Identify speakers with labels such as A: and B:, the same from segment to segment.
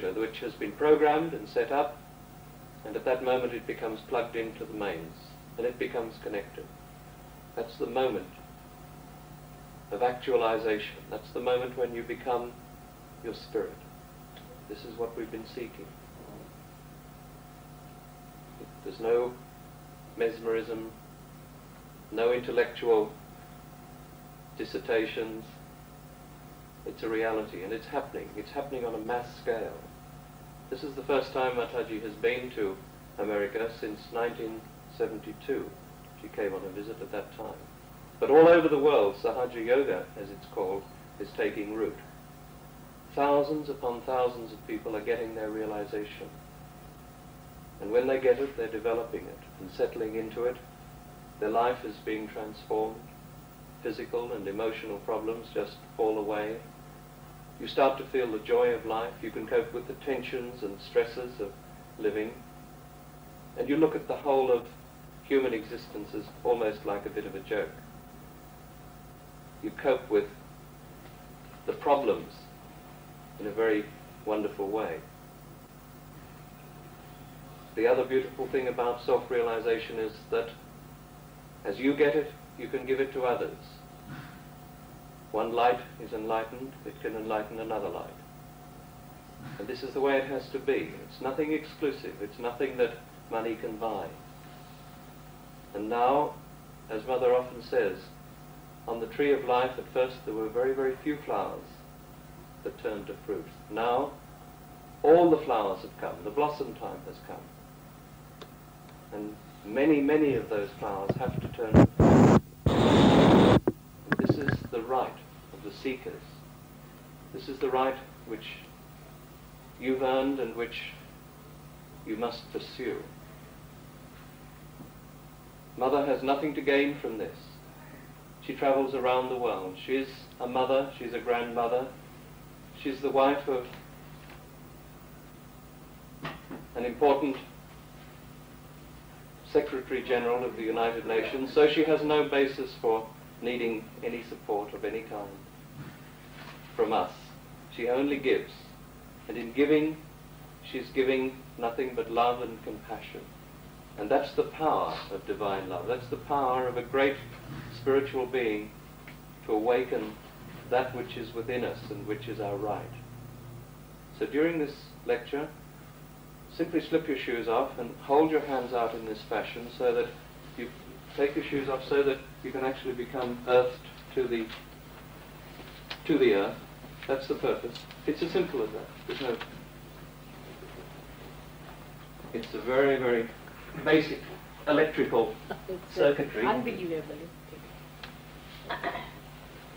A: computer which has been programmed and set up, and at that moment it becomes plugged into the mains, and it becomes connected. That's the moment of actualization. That's the moment when you become your spirit. This is what we've been seeking. There's no mesmerism, no intellectual dissertations. It's a reality, and it's happening. It's happening on a mass scale. This is the first time Mataji has been to America since 1972. She came on a visit at that time. But all over the world, Sahaja Yoga, as it's called, is taking root. Thousands upon thousands of people are getting their realization. And when they get it, they're developing it and settling into it. Their life is being transformed. Physical and emotional problems just fall away. You start to feel the joy of life. You can cope with the tensions and stresses of living. And you look at the whole of human existence as almost like a bit of a joke. You cope with the problems in a very wonderful way. The other beautiful thing about self-realization is that as you get it, you can give it to others. One light is enlightened, it can enlighten another light. And this is the way it has to be. It's nothing exclusive, it's nothing that money can buy. And now, as Mother often says, on the tree of life at first there were very, very few flowers that turned to fruit. Now, all the flowers have come, the blossom time has come. And many, many of those flowers have to turn to fruit. And this is the right of the seekers. This is the right which you've earned and which you must pursue. Mother has nothing to gain from this. She travels around the world. She's a mother, she's a grandmother, she's the wife of an important Secretary General of the United Nations, so she has no basis for needing any support of any kind from us. She only gives. And in giving, she's giving nothing but love and compassion. And that's the power of divine love. That's the power of a great spiritual being to awaken that which is within us and which is our right. So during this lecture, simply slip your shoes off and hold your hands out in this fashion so that you take your shoes off so that you can actually become earthed to the earth. That's the purpose. It's as simple as that. There's no... It's a very, very basic electrical circuitry.
B: Unbelievable.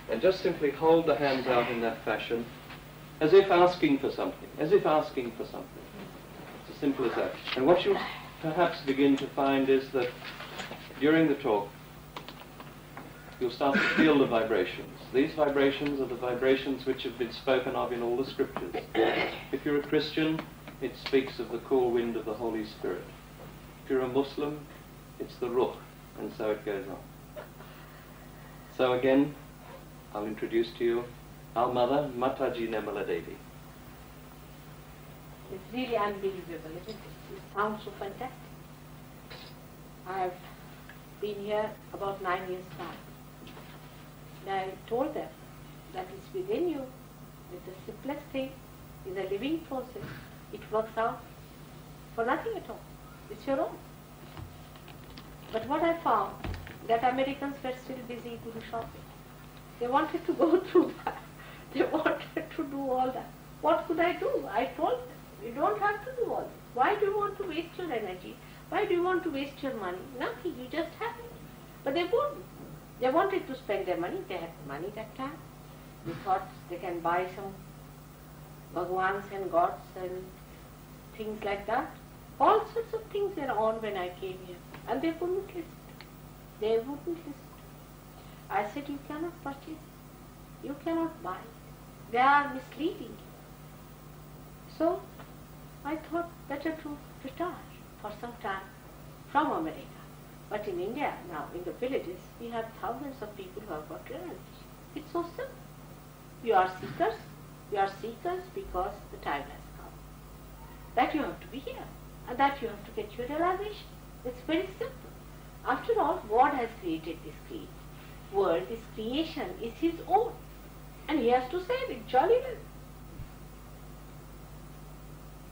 A: And just simply hold the hands out in that fashion, as if asking for something, as if asking for something. It's as simple as that. And what you'll perhaps begin to find is that during the talk, you'll start to feel the vibrations. These vibrations are the vibrations which have been spoken of in all the scriptures. If you're a Christian, it speaks of the cool wind of the Holy Spirit. If you're a Muslim, it's the Ruh, and so it goes on. So again, I'll introduce to you our mother, Mataji Nirmala Devi.
B: It's really unbelievable, isn't it? It sounds so fantastic. I've been here about 9 years back. And I told them that it's within you, that the simplest thing is a living process. It works out for nothing at all. It's your own. But what I found, that Americans were still busy doing shopping. They wanted to go through that. They wanted to do all that. What could I do? I told them, you don't have to do all this. Why do you want to waste your energy? Why do you want to waste your money? Nothing, you just have it. But they wouldn't. They wanted to spend their money. They had money that time. They thought they can buy some Bhagwans and gods and things like that. All sorts of things were on when I came here. And they wouldn't listen. They wouldn't listen. I said, you cannot purchase. You cannot buy. They are misleading you. So I thought better to retire for some time from America. But in India now, in the villages, we have thousands of people who have got realization. It's so simple. You are seekers. You are seekers because the time has come. that you have to be here, and that you have to get your realization. It's very simple. After all, God has created this world, this creation is His own, and He has to save it, jolly well.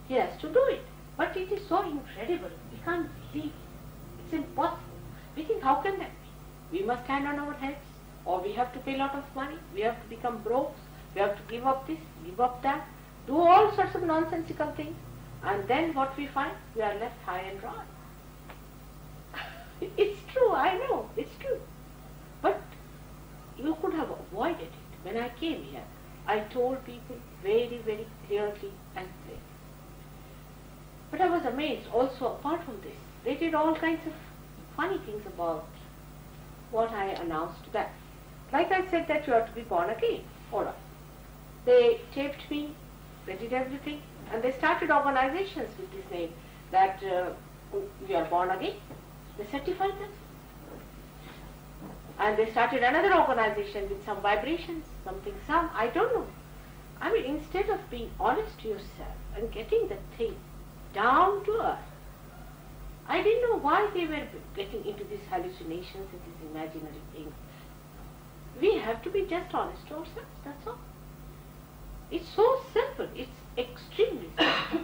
B: He has to do it. But it is so incredible. We can't believe it. It's impossible. We think, how can that be? We must stand on our heads, or we have to pay a lot of money, we have to become broke, we have to give up this, give up that, do all sorts of nonsensical things, and then what we find? We are left high and dry. It's true, I know, it's true. But you could have avoided it. When I came here, I told people very, very clearly and plainly. But I was amazed also, apart from this, they did all kinds of funny things about what I announced to them. Like I said that you have to be born again. All right. They taped me, they did everything, and they started organizations with this name that we are born again. They certified them. And they started another organization with some vibrations, some, I don't know. I mean, instead of being honest to yourself and getting the thing down to earth, I didn't know why they were getting into these hallucinations and these imaginary things. We have to be just honest to ourselves, that's all. It's so simple, it's extremely simple.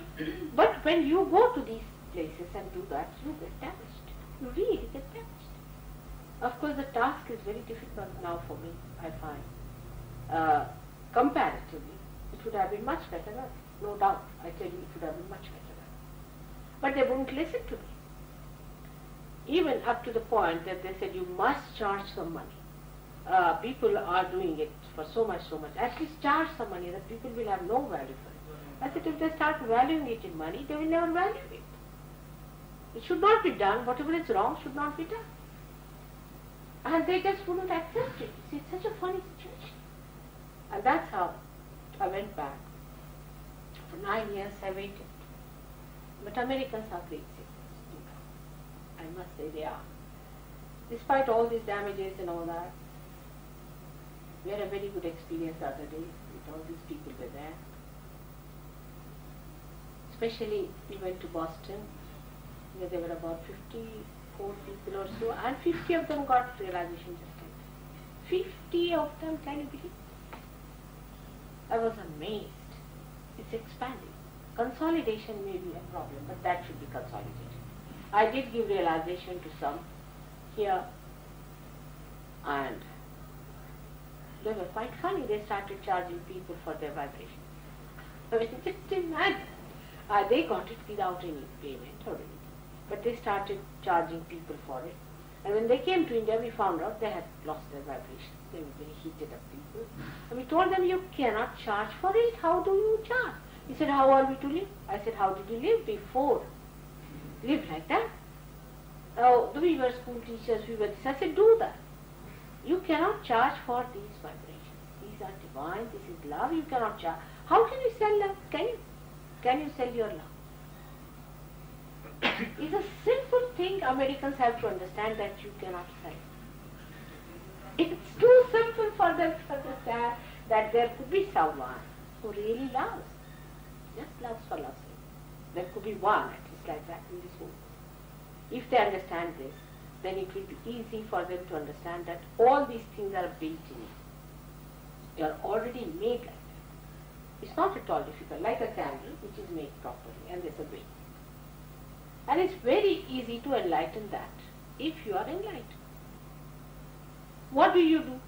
B: But when you go to these places and do that, you get damaged. You really get damaged. Of course, the task is very difficult now for me, I find. Comparatively, it would have been much better, no doubt. I tell you, it would have been much better. But they wouldn't listen to me. Even up to the point that they said, you must charge some money. People are doing it for so much. At least charge some money, that people will have no value for it. I said, if they start valuing it in money, they will never value it. It should not be done. Whatever is wrong should not be done. And they just wouldn't accept it. See, it's such a funny situation. And that's how I went back. For 9 years I waited. But Americans are great citizens. I must say they are. Despite all these damages and all that, we had a very good experience the other day with all these people were there. Especially we went to Boston, where there were about 54 people or so, and 50 of them got realization just like that. 50 of them, can you believe? I was amazed. It's expanding. Consolidation may be a problem, but that should be consolidated. I did give realization to some here, and they were quite funny. They started charging people for their vibration. I mean, just imagine. They got it without any payment or anything. But they started charging people for it. And when they came to India, we found out they had lost their vibration. They were very heated up people. And we told them, you cannot charge for it. How do you charge? He said, how are we to live? I said, how did you live before? Live like that. Now, we were school teachers, we were this. I said, do that. You cannot charge for these vibrations. These are divine, this is love, you cannot charge. How can you sell love? Can you? Can you sell your love? It's a simple thing Americans have to understand, that you cannot sell. It's too simple for them to understand that there could be someone who really loves. Just loves for love's sake. There could be one, at least like that in this world. If they understand this, then it will be easy for them to understand that all these things are built in you. They are already made like that. It's not at all difficult, like a candle which is made properly, and there's a way. And it's very easy to enlighten that, if you are enlightened. What do?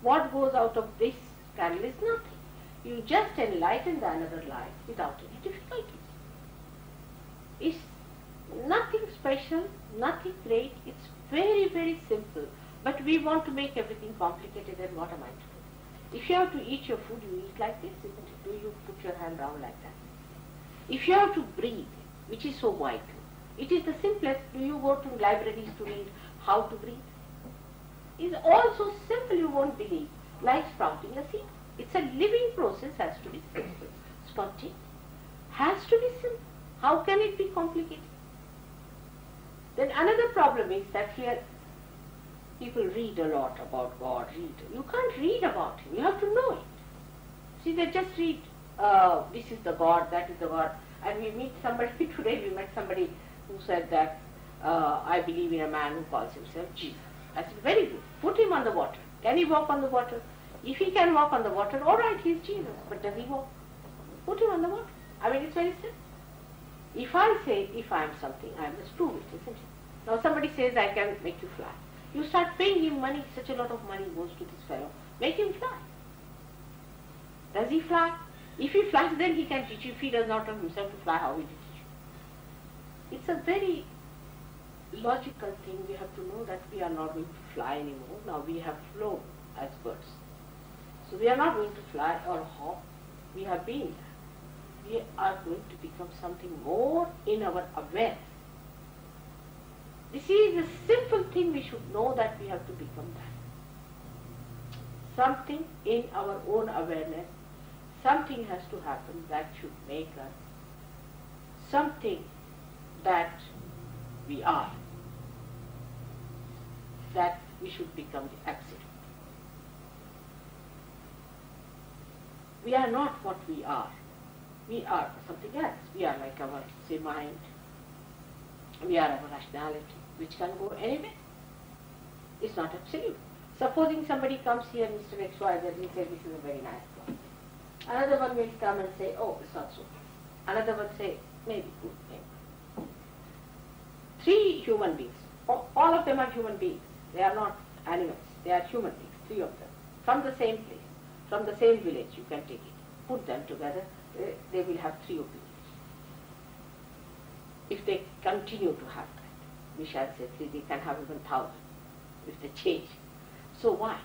B: What goes out of this candle is nothing. You just enlighten the another life without any difficulties. It's nothing special, nothing great, it's very, very simple. But we want to make everything complicated, and what am I to do? If you have to eat your food, you eat like this, isn't it? Do you put your hand down like that? If you have to breathe, which is so vital, it is the simplest. Do you go to libraries to read how to breathe? It's all so simple, you won't believe. Like sprouting a seed. It's a living process, has to be simple. Sprouting has to be simple. How can it be complicated? Then another problem is that here people read a lot about God. You can't read about Him. You have to know it. See, they just read, this is the God, that is the God. And we meet somebody, today we met somebody who said that, I believe in a man who calls himself Jesus. I said, very good, put him on the water. Can he walk on the water? If he can walk on the water, all right, he's Jesus, but does he walk? Put him on the water. I mean, it's very simple. If I say, if I am something, I must prove it, isn't it? Now somebody says, I can make you fly. You start paying him money, such a lot of money goes to this fellow. Make him fly. Does he fly? If he flies, then he can teach you. If he does not know himself to fly, how will he teach you? It's a very logical thing. We have to know that we are not going to fly anymore. Now we have flown as birds. So we are not going to fly or hop. We have been there. We are going to become something more in our awareness. This is a simple thing we should know, that we have to become that. Something in our own awareness, something has to happen that should make us something that we are, that we should become the absolute. We are not what we are. We are something else. We are like our, say, mind. We are our rationality, which can go anywhere. It's not absolute. Supposing somebody comes here, Mr. XYZ, and says, this is a very nice place. Another one will come and say, oh, it's not so. Another one say, maybe good, maybe. 3 human beings. All of them are human beings. They are not animals. They are human beings, 3 of them. From the same place, from the same village, you can take it. Put them together, they will have 3 opinions. If they continue to have that, we shall say 3, they can have even 1,000 if they change. So why?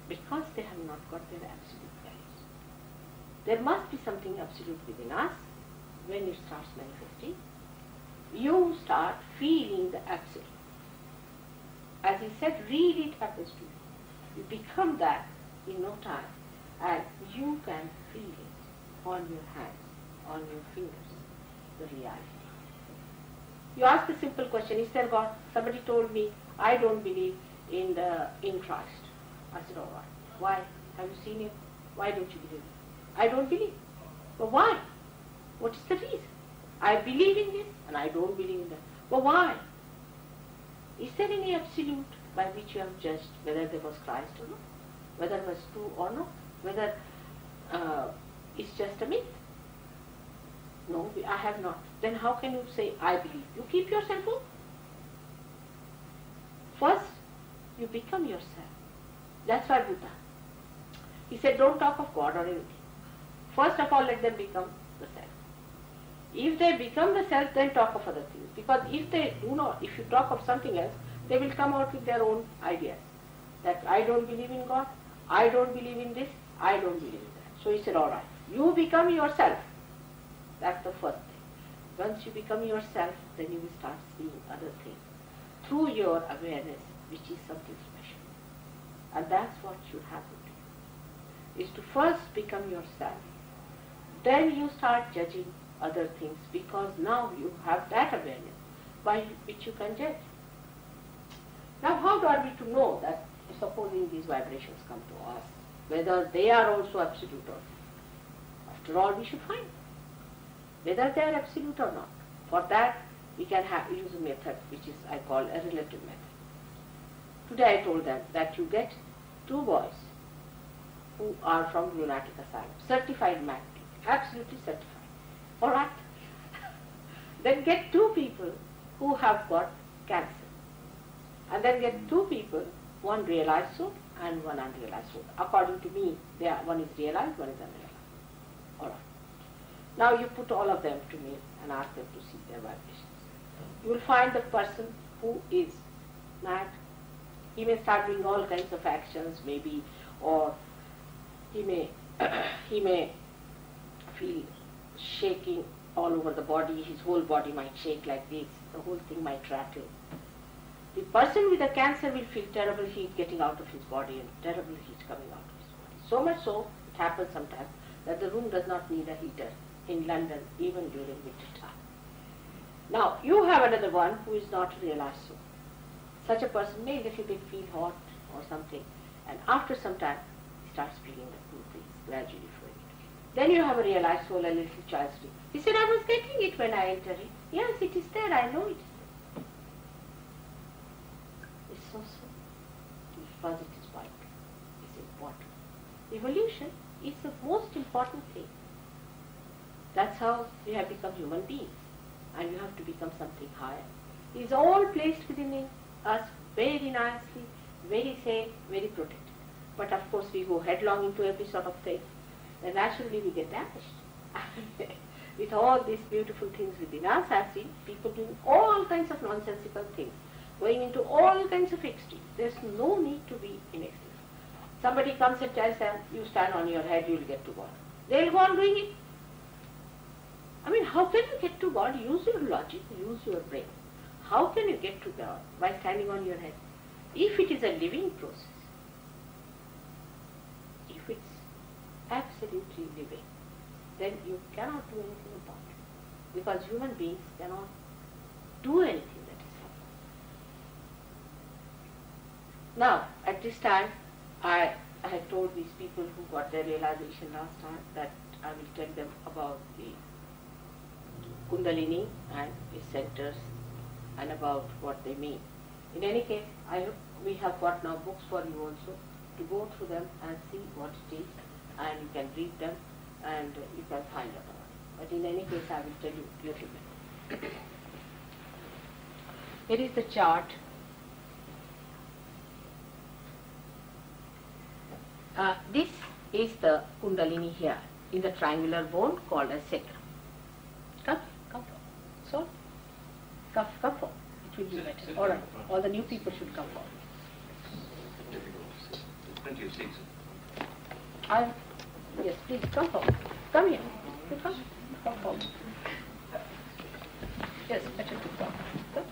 B: Because they have not got their absolute values. There must be something absolute within us. When it starts manifesting, you start feeling the absolute. As he said, really it happens to you. You become that in no time, and you can feel it on your hands, on your fingers, the reality. You ask a simple question, is there God? Somebody told me, I don't believe in Christ. I said, all right. Why? Have you seen him? Why don't you believe him? I don't believe. But why? What is the reason? I believe in this and I don't believe in that. But why? Is there any absolute by which you have judged whether there was Christ or not? Whether it was true or not? Whether it's just a myth? No, I have not. Then how can you say, I believe? You keep yourself open. First, you become yourself. That's why Buddha. He said, don't talk of God or anything. First of all, let them become the self. If they become the self, then talk of other things. Because if they do not, if you talk of something else, they will come out with their own ideas. That I don't believe in God, I don't believe in this, I don't believe in that. So he said, all right, you become yourself. That's the first thing. Once you become yourself, then you will start seeing other things through your awareness, which is something special. And that's what should happen to you, is to first become yourself. Then you start judging other things, because now you have that awareness by which you can judge. Now how are we to know that, supposing these vibrations come to us, whether they are also absolute or not? After all, we should find whether they are absolute or not. For that, we can use a method which is, I call, a relative method. Today I told them that you get 2 boys who are from lunatic asylum, certified magnet, absolutely certified. All right. Then get 2 people who have got cancer. And then get 2 people, one realized soul and one unrealized soul. According to me, one is realized, one is unrealized. All right. Now you put all of them to me and ask them to see their vibrations. You will find the person who is mad. He may start doing all kinds of actions, maybe, or he may feel shaking all over the body. His whole body might shake like this. The whole thing might rattle. The person with the cancer will feel terrible heat getting out of his body and terrible heat coming out of his body. So much so, it happens sometimes that the room does not need a heater in London, even during winter time. Now, you have another one who is not realized so. Such a person may little bit feel hot or something, and after some time, he starts feeling the cool breeze gradually flowing into him. Then you have a realized soul, a little child's dream. He said, I was getting it when I entered it. Yes, it is there, I know it is there. It's so simple, because it is vital. It's important. Evolution is the most important thing. That's how we have become human beings. And you have to become something higher. It is all placed within us very nicely, very safe, very protected. But of course we go headlong into every sort of thing. Then naturally we get damaged. With all these beautiful things within us, I've seen people doing all kinds of nonsensical things, going into all kinds of extremes. There's no need to be in extremes. Somebody comes and tells them, you stand on your head, you'll get to God. They'll go on doing it. I mean, how can you get to God? Use your logic, use your brain. How can you get to God by standing on your head? If it is a living process, if it's absolutely living, then you cannot do anything about it. Because human beings cannot do anything that is happening. Now, at this time, I had told these people who got their realization last time that I will tell them about the Kundalini and its centers and about what they mean. In any case, we have got now books for you also to go through them and see what it is, and you can read them and you can find out about it. But in any case, I will tell you a little bit. Here is the chart. This is the Kundalini here in the triangular bone called as sacrum. Come forward. So, come forward. It will be better. All right. All the new people should come forward.
A: Plenty of seats.
B: Yes, please come forward. Come here. You come forward. Yes, better to come. Come.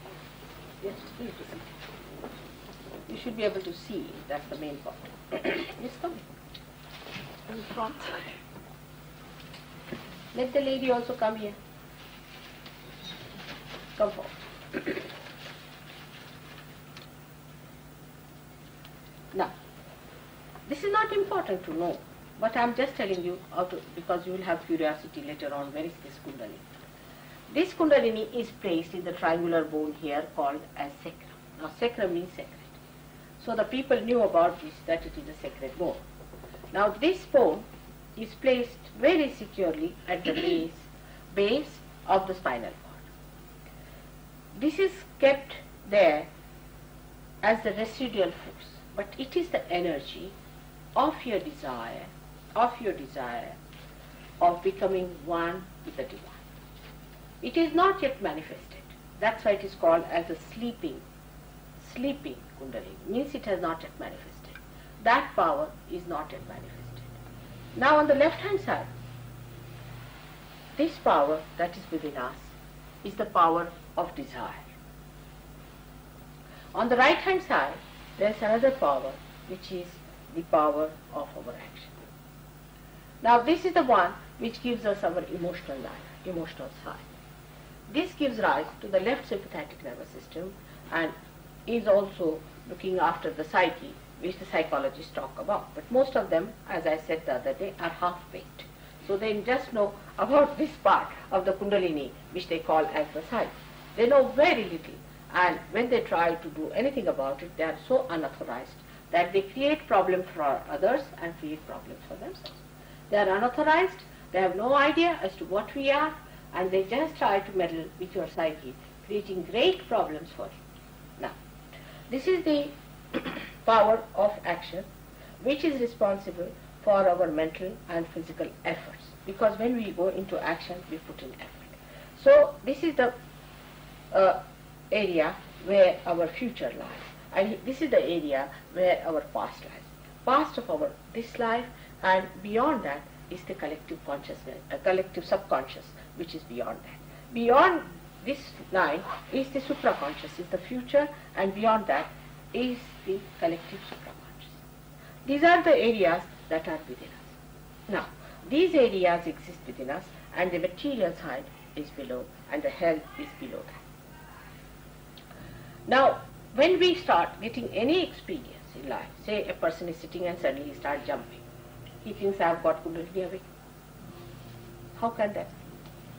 B: Yes, please do something. You should be able to see. That's the main part. Yes, come here. In front. Let the lady also come here. Come forward. Now, this is not important to know, but I am just telling you because you will have curiosity later on. Where is this Kundalini? This Kundalini is placed in the triangular bone here called as sacrum. Now, sacrum means sacred. So the people knew about this, that it is a sacred bone. Now, this bone is placed very securely at the base of the spinal cord. This is kept there as the residual force, but it is the energy of your desire of becoming one with the divine. It is not yet manifested. That's why it is called as a sleeping Kundalini. Means it has not yet manifested. That power is not yet manifested. Now on the left hand side, this power that is within us is the power of desire. On the right hand side, there is another power which is the power of our action. Now this is the one which gives us our emotional life, emotional side. This gives rise to the left sympathetic nervous system and is also looking after the psyche, which the psychologists talk about. But most of them, as I said the other day, are half-baked. So they just know about this part of the Kundalini, which they call as the psyche. They know very little, and when they try to do anything about it, they are so unauthorized that they create problems for others and create problems for themselves. They are unauthorized, they have no idea as to what we are, and they just try to meddle with your psyche, creating great problems for you. Now, this is the power of action, which is responsible for our mental and physical efforts. Because when we go into action, we put in effort. So this is the area where our future lies, and this is the area where our past lies. Past of this life, and beyond that is the collective consciousness, collective subconscious, which is beyond that. Beyond this line is the supraconscious, is the future, and beyond that is the collective supraconscious. These are the areas that are within us. Now, these areas exist within us, and the material side is below, and the health is below that. Now, when we start getting any experience in life, say a person is sitting and suddenly he starts jumping, he thinks I have got Kundalini awake. How can that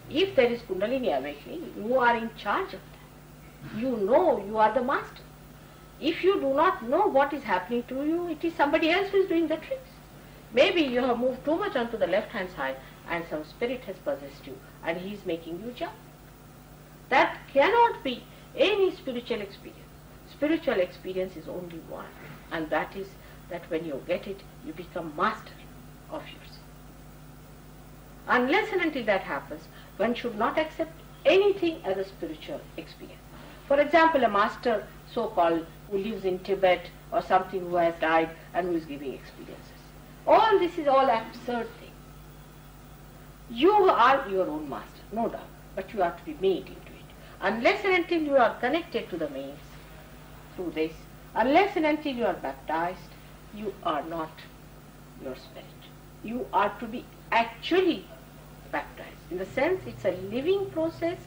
B: be? If there is Kundalini awakening, you are in charge of that. You know you are the master. If you do not know what is happening to you, it is somebody else who is doing the tricks. Maybe you have moved too much onto the left-hand side and some spirit has possessed you and he is making you jump. That cannot be any spiritual experience. Spiritual experience is only one, and that is that when you get it, you become master of yourself. Unless and until that happens, one should not accept anything as a spiritual experience. For example, a master, so-called, who lives in Tibet or something, who has died and who is giving experiences. All this is all absurd thing. You are your own master, no doubt, but you have to be made into it. Unless and until you are connected to the mains through this, unless and until you are baptized, you are not your spirit. You are to be actually baptized. In the sense, it's a living process,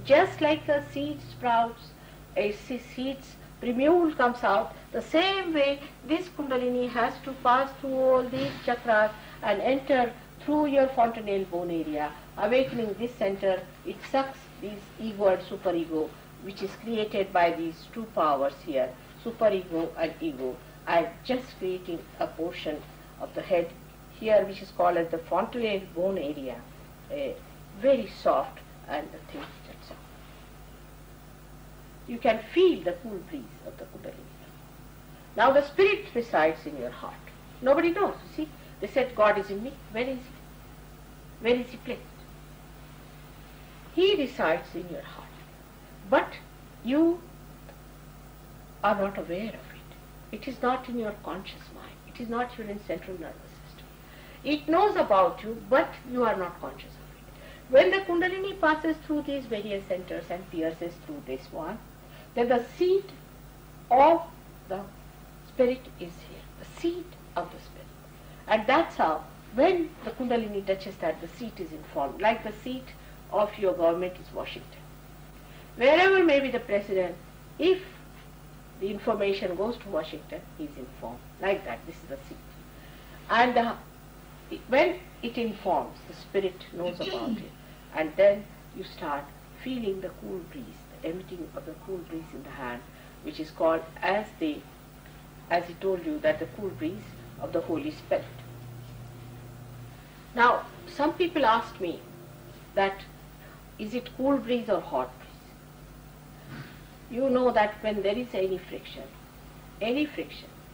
B: just like a seed sprouts, a seed's primule comes out. The same way, this Kundalini has to pass through all these chakras and enter through your fontanelle bone area, awakening this center. It sucks these ego and superego, which is created by these two powers here, superego and ego, and just creating a portion of the head here, which is called as the fontanelle bone area, very soft and a thin structure. You can feel the cool breeze of the Kundalini. Now the spirit resides in your heart. Nobody knows, you see. They said God is in me. Where is he? Where is he placed? He resides in your heart. But you are not aware of it. It is not in your conscious mind. It is not your central nervous system. It knows about you, but you are not conscious of it. When the Kundalini passes through these various centers and pierces through this one, then the seed of the spirit is here. The seed of the spirit. And that's how, when the Kundalini touches that, the seat is informed. Like the seat of your government is Washington. Wherever may be the president, if the information goes to Washington, he is informed. Like that, this is the seat. And when it informs, the spirit knows about it. And then you start feeling the cool breeze, the emitting of the cool breeze in the hand, which is called, as he told you, that the cool breeze of the Holy Spirit. Now, some people ask me that, is it cool breeze or hot breeze? You know that when there is any friction,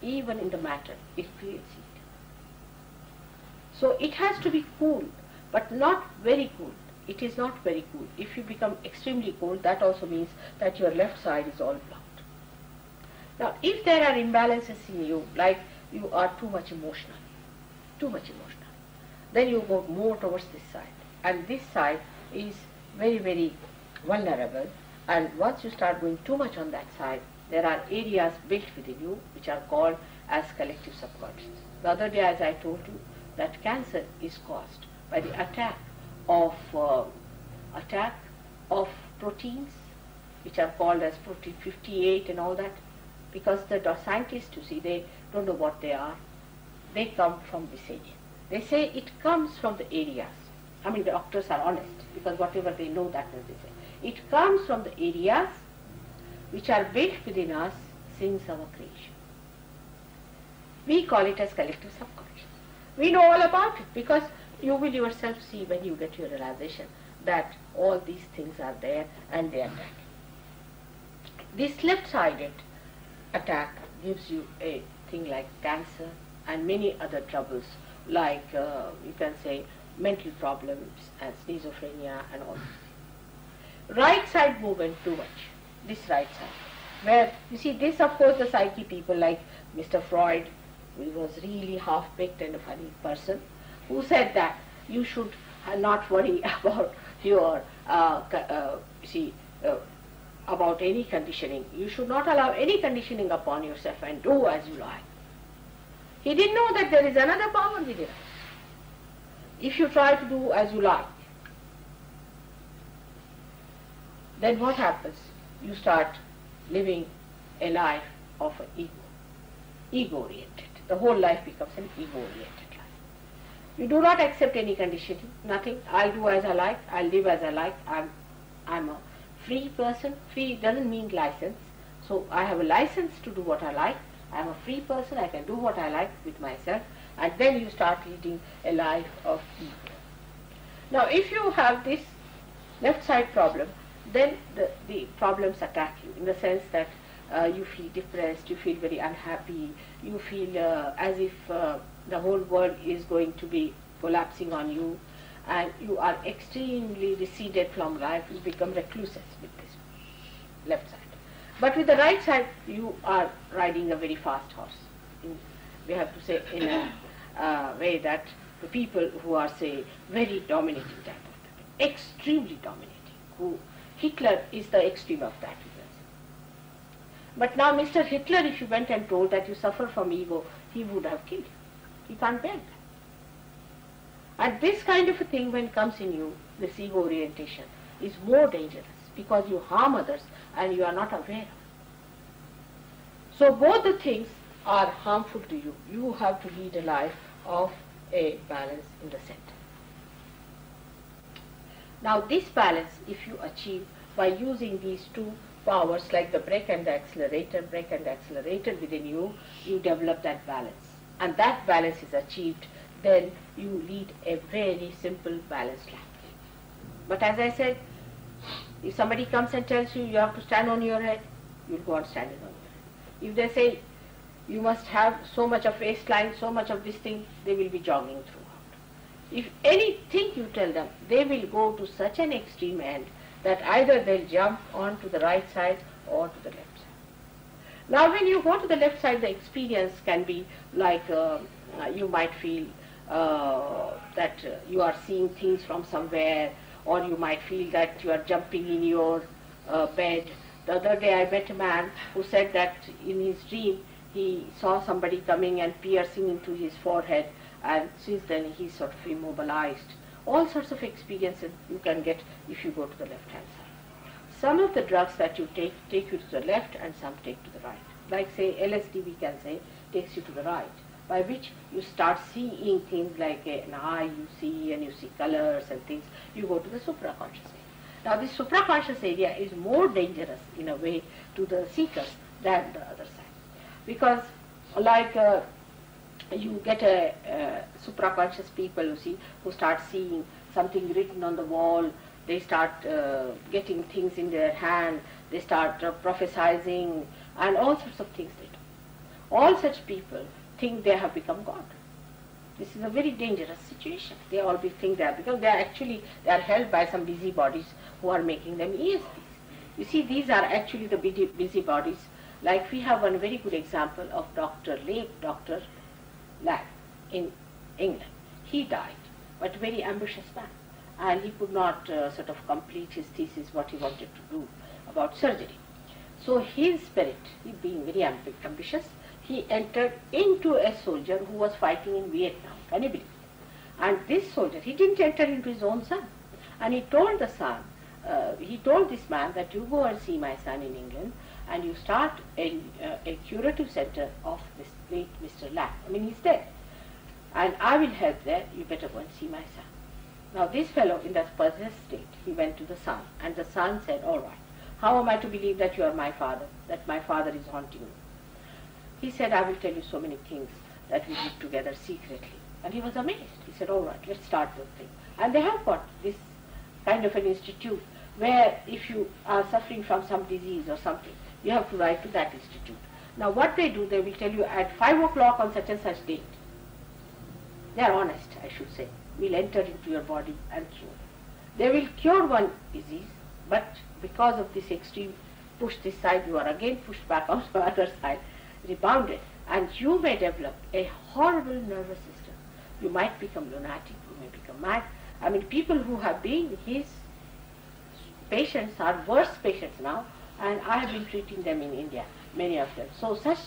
B: even in the matter, it creates heat. So it has to be cool, but not very cool. It is not very cool. If you become extremely cold, that also means that your left side is all blocked. Now, if there are imbalances in you, like you are too much emotional, then you go more towards this side. And this side is very, very vulnerable. And once you start going too much on that side, there are areas built within you which are called as collective subconscious. The other day, as I told you, that cancer is caused by the attack of proteins, which are called as protein 58 and all that, because the scientists, you see, they don't know what they are. They come from this area. They say it comes from the areas. I mean, the doctors are honest, because whatever they know, that is they say. It comes from the areas which are built within us since our creation. We call it as collective subconscious. We know all about it, because you will yourself see when you get your realization that all these things are there and they attack. This left-sided attack gives you a thing like cancer and many other troubles, like you can say mental problems and schizophrenia and all this. Right side movement too much, this right side. Where, you see, this of course the psyche people like Mr. Freud, who was really half-baked and a funny person, who said that you should not worry about your, about any conditioning. You should not allow any conditioning upon yourself and do as you like. He didn't know that there is another power within us. If you try to do as you like, then what happens? You start living a life of an ego-oriented. The whole life becomes an ego-oriented life. You do not accept any conditioning, nothing. I'll do as I like, I'll live as I like. I'm a free person. Free doesn't mean license. So I have a license to do what I like. I'm a free person, I can do what I like with myself. And then you start leading a life of ego. Now if you have this left side problem, then the problems attack you in the sense that you feel depressed, you feel very unhappy, you feel as if the whole world is going to be collapsing on you, and you are extremely receded from life. You become recluses with this left side. But with the right side, you are riding a very fast horse. We have to say in a way that the people who are, say, very dominating type of people, extremely dominating, Hitler is the extreme of that. But now Mr. Hitler, if you went and told that you suffer from ego, he would have killed you. He can't bear that. And this kind of a thing, when it comes in you, this ego orientation, is more dangerous because you harm others and you are not aware of. So both the things are harmful to you. You have to lead a life of a balance in the center. Now this balance, if you achieve by using these two powers like the brake and the accelerator within you, you develop that balance. And that balance is achieved, then you lead a very simple balanced life. But as I said, if somebody comes and tells you you have to stand on your head, you'll go on standing on your head. If they say you must have so much of waistline, so much of this thing, they will be jogging throughout. If anything you tell them, they will go to such an extreme end that either they'll jump onto the right side or to the left side. Now when you go to the left side, the experience can be like you might feel that you are seeing things from somewhere, or you might feel that you are jumping in your bed. The other day I met a man who said that in his dream he saw somebody coming and piercing into his forehead, and since then he's sort of immobilized. All sorts of experiences you can get if you go to the left-hand side. Some of the drugs that you take you to the left and some take to the right. Like say LSD, we can say, takes you to the right, by which you start seeing things like an eye you see, and you see colors and things. You go to the supraconscious area. Now this supraconscious area is more dangerous in a way to the seekers than the other side. Because like you get a supraconscious people, you see, who start seeing something written on the wall, they start getting things in their hand, they start prophesizing, and all sorts of things they do. All such people think they have become God. This is a very dangerous situation. They all think they are, because they are held by some busybodies who are making them ESPs. You see, these are actually the busybodies. Like we have one very good example of Dr. Lack in England. He died, but a very ambitious man, and he could not sort of complete his thesis, what he wanted to do about surgery. So his spirit, he being very ambitious, he entered into a soldier who was fighting in Vietnam. Can you believe it? And this soldier, he didn't enter into his own son, and he told the son, he told this man that you go and see my son in England, and you start a curative center of this late Mr. Lack. I mean, he's dead. And I will help there, you better go and see my son. Now this fellow, in that possessed state, he went to the son, and the son said, all right, how am I to believe that you are my father, that my father is haunting you? He said, I will tell you so many things that we did together secretly. And he was amazed. He said, all right, let's start the thing. And they have got this kind of an institute where if you are suffering from some disease or something, you have to write to that institute. Now what they do, they will tell you at 5 o'clock on such and such date. They are honest, I should say. We'll enter into your body and cure. They will cure one disease, but because of this extreme push this side, you are again pushed back on the other side, rebounded, and you may develop a horrible nervous system. You might become lunatic, you may become mad. I mean, people who have been his patients are worse patients now, and I have been treating them in India, many of them. So such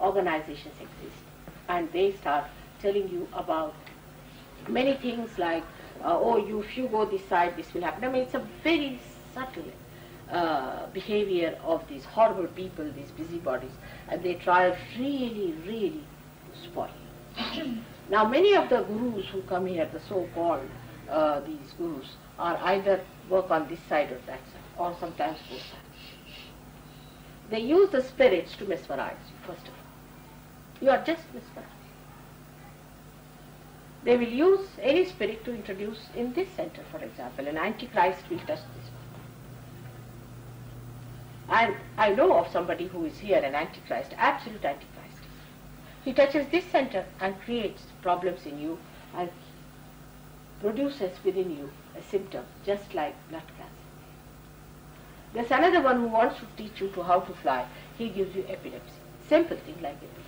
B: organizations exist, and they start telling you about many things like, if you go this side, this will happen. I mean, it's a very subtle behavior of these horrible people, these busybodies, and they try really, really to spoil you. Now many of the gurus who come here, the so-called these gurus, are either work on this side or that side, or sometimes both sides. They use the spirits to mesmerize you, first of all. You are just mesmerized. They will use any spirit to introduce in this center, for example. An Antichrist will touch this one. And I know of somebody who is here, an Antichrist, absolute Antichrist. He touches this center and creates problems in you and produces within you a symptom, just like blood cancer. There's another one who wants to teach you to how to fly. He gives you epilepsy. Simple thing like epilepsy.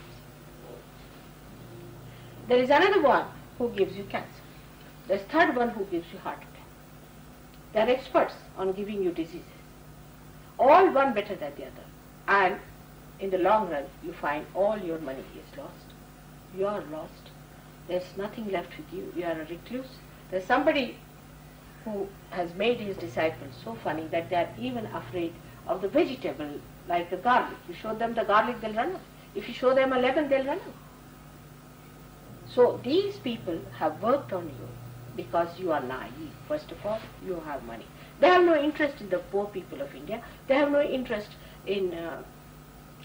B: There is another one who gives you cancer. There's third one who gives you heart attack. They are experts on giving you diseases. All one better than the other. And in the long run, you find all your money is lost. You are lost. There's nothing left with you. You are a recluse. There's somebody who has made his disciples so funny that they are even afraid of the vegetable, like the garlic. You show them the garlic, they'll run away. If you show them a lemon, they'll run away. So these people have worked on you because you are naive. First of all, you have money. They have no interest in the poor people of India. They have no interest in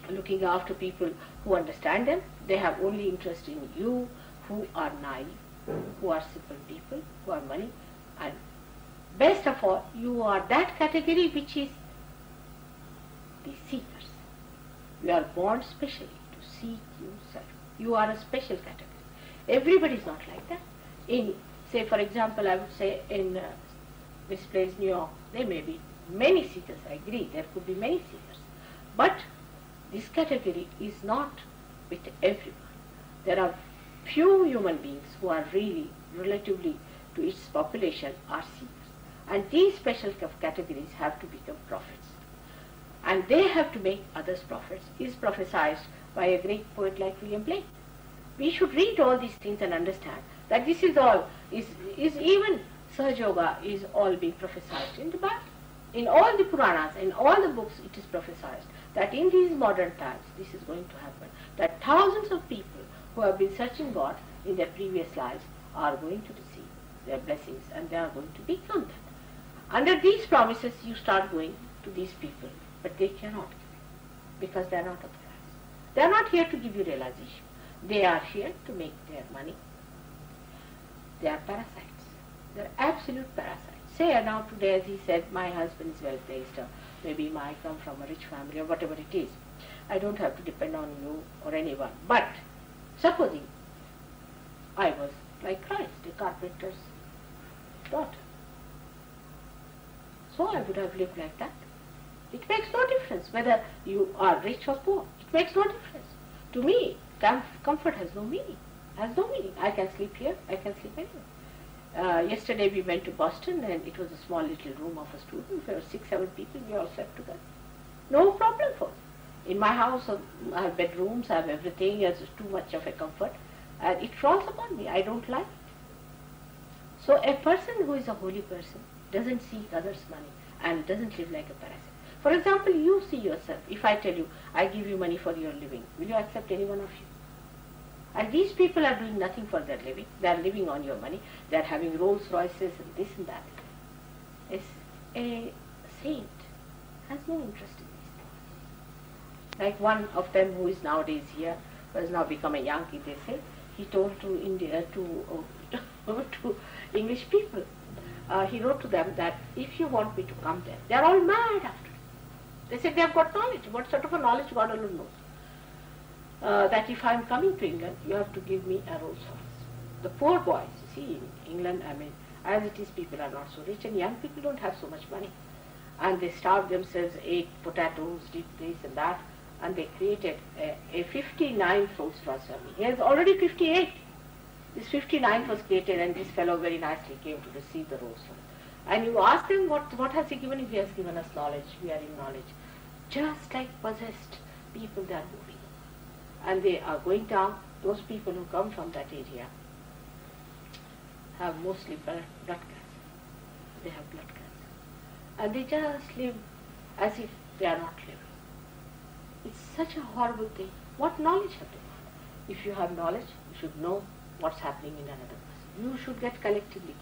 B: looking after people who understand them. They have only interest in you who are naive, who are simple people, who have money. And best of all, you are that category which is the seekers. You are born specially to seek yourself. You are a special category. Everybody is not like that. In, say for example, I would say in this place, New York, there may be many seekers, I agree, there could be many seekers. But this category is not with everyone. There are few human beings who are really, relatively to its population, are seekers. And these special categories have to become prophets. And they have to make others prophets, is prophesied by a great poet like William Blake. We should read all these things and understand that this is all, is even Sahaja Yoga is all being prophesied in the Bible. In all the Puranas, in all the books, it is prophesied that in these modern times, this is going to happen. That thousands of people who have been searching God in their previous lives are going to receive their blessings and they are going to become that. Under these promises, you start going to these people, but they cannot give because they are not authorized. They are not here to give you realization. They are here to make their money. They are parasites. They are absolute parasites. Say now today, as he said, my husband is well placed, or maybe I come from a rich family, or whatever it is. I don't have to depend on you or anyone. But supposing I was like Christ, a carpenter's daughter. So I would have lived like that. It makes no difference whether you are rich or poor. It makes no difference. To me, comfort has no meaning. Has no meaning. I can sleep here, I can sleep anywhere. Yesterday we went to Boston and it was a small little room of a student. There were 6-7 people, we all slept together. No problem for me. In my house I have bedrooms, I have everything, it's too much of a comfort. And it falls upon me, I don't like it. So a person who is a holy person doesn't seek others' money and doesn't live like a parasite. For example, you see yourself, if I tell you, I give you money for your living, will you accept any one of you? And these people are doing nothing for their living. They are living on your money. They are having Rolls Royces and this and that. A saint has no interest in these things. Like one of them who is nowadays here, who has now become a Yankee, they say, he told to India, to English people, he wrote to them that if you want me to come there, they are all mad after it. They said they have got knowledge. What sort of a knowledge God alone knows. That if I am coming to England, you have to give me a Rolls Royce. The poor boys, you see, in England, I mean, as it is, people are not so rich, and young people don't have so much money. And they starved themselves, ate potatoes, did this and that, and they created a 59th Rolls Royce for me. He has already 58. This 59th was created, and this fellow very nicely came to receive the Rolls Royce. And you ask him, what has he given? He has given us knowledge. We are in knowledge. Just like possessed people, they are moving. And they are going down. Those people who come from that area have mostly blood cancer. They have blood cancer. And they just live as if they are not living. It's such a horrible thing. What knowledge have they got? If you have knowledge, you should know what's happening in another person. You should get collectively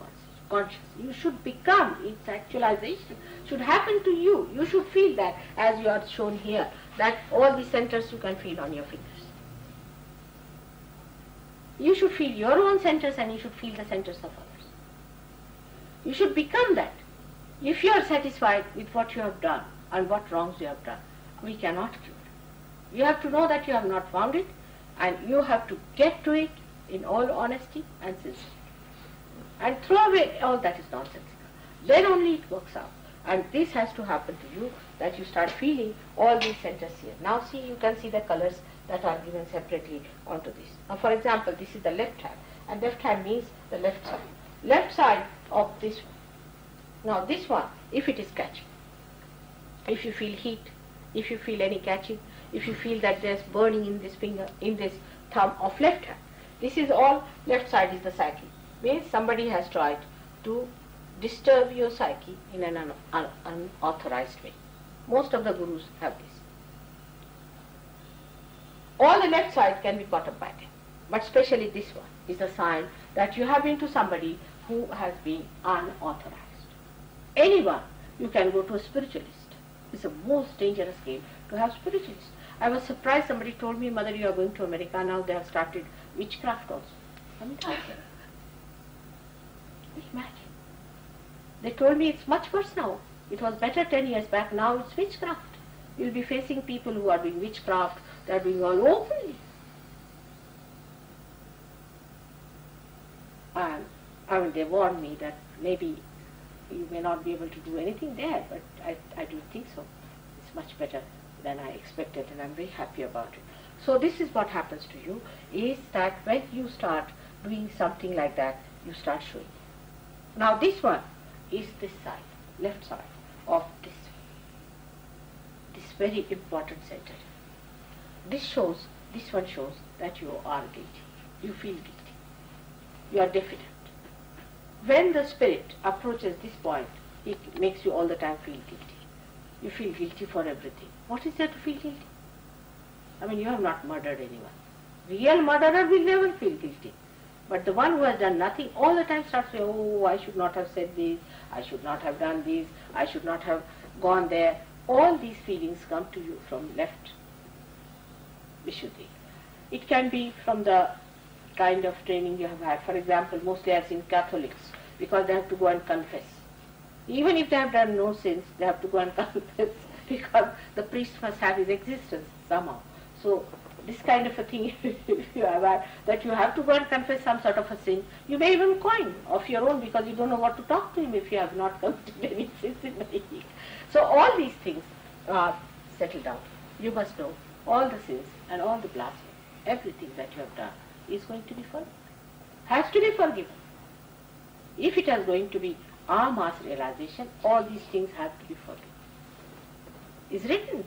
B: conscious. You should become, its actualization should happen to you. You should feel that, as you are shown here, that all the centers you can feel on your fingers. You should feel your own centers and you should feel the centers of others. You should become that. If you are satisfied with what you have done and what wrongs you have done, we cannot cure it. You have to know that you have not found it, and you have to get to it in all honesty and sincerity. And throw away all that is nonsensical. Then only it works out. And this has to happen to you, that you start feeling all these centers here. Now see, you can see the colors that are given separately onto this. Now for example, this is the left hand, and left hand means the left side. Left side of this one. Now this one, if it is catching, if you feel heat, if you feel any catching, if you feel that there's burning in this finger, in this thumb of left hand, this is all left side is the psyche. Means somebody has tried to disturb your psyche in an unauthorized way. Most of the gurus have this. All the left side can be caught up by them, but especially this one is a sign that you have been to somebody who has been unauthorized. Anyone, you can go to a spiritualist. It's the most dangerous game to have spiritualists. I was surprised, somebody told me, Mother, you are going to America, now they have started witchcraft also. I mean, imagine. They told me it's much worse now. It was better 10 years back, now it's witchcraft. You'll be facing people who are doing witchcraft, they are doing all openly. And I mean, they warned me that maybe you may not be able to do anything there, but I don't think so. It's much better than I expected, and I'm very happy about it. So this is what happens to you, is that when you start doing something like that, you start showing. Now this one is this side, left side of this very important center. This one shows that you are guilty. You feel guilty. You are definite. When the spirit approaches this point, it makes you all the time feel guilty. You feel guilty for everything. What is there to feel guilty? I mean, you have not murdered anyone. Real murderer will never feel guilty. But the one who has done nothing all the time starts saying, oh, I should not have said this, I should not have done this, I should not have gone there. All these feelings come to you from left Vishuddhi. It can be from the kind of training you have had. For example, mostly I have seen Catholics, because they have to go and confess. Even if they have done no sins, they have to go and confess, because the priest must have his existence somehow. So this kind of a thing, if you have had, that you have to go and confess some sort of a sin, you may even coin of your own, because you don't know what to talk to him if you have not committed any sins in the week. So all these things are settled out. You must know all the sins and all the blasphemy, everything that you have done is going to be forgiven, has to be forgiven. If it is going to be our mass realization, all these things have to be forgiven. It's written.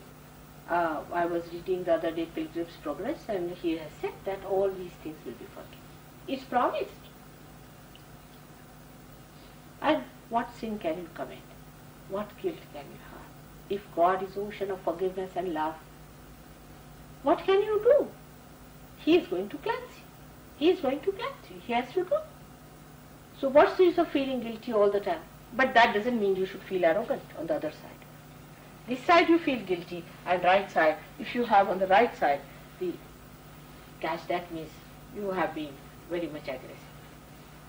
B: I was reading the other day Pilgrim's Progress, and he has said that all these things will be forgiven. It's promised. And what sin can you commit? What guilt can you have? If God is ocean of forgiveness and love, what can you do? He is going to cleanse you. He is going to cleanse you. He has to do. So what's the use of feeling guilty all the time? But that doesn't mean you should feel arrogant on the other side. This side you feel guilty, and right side, if you have on the right side the cash, that means you have been very much aggressive.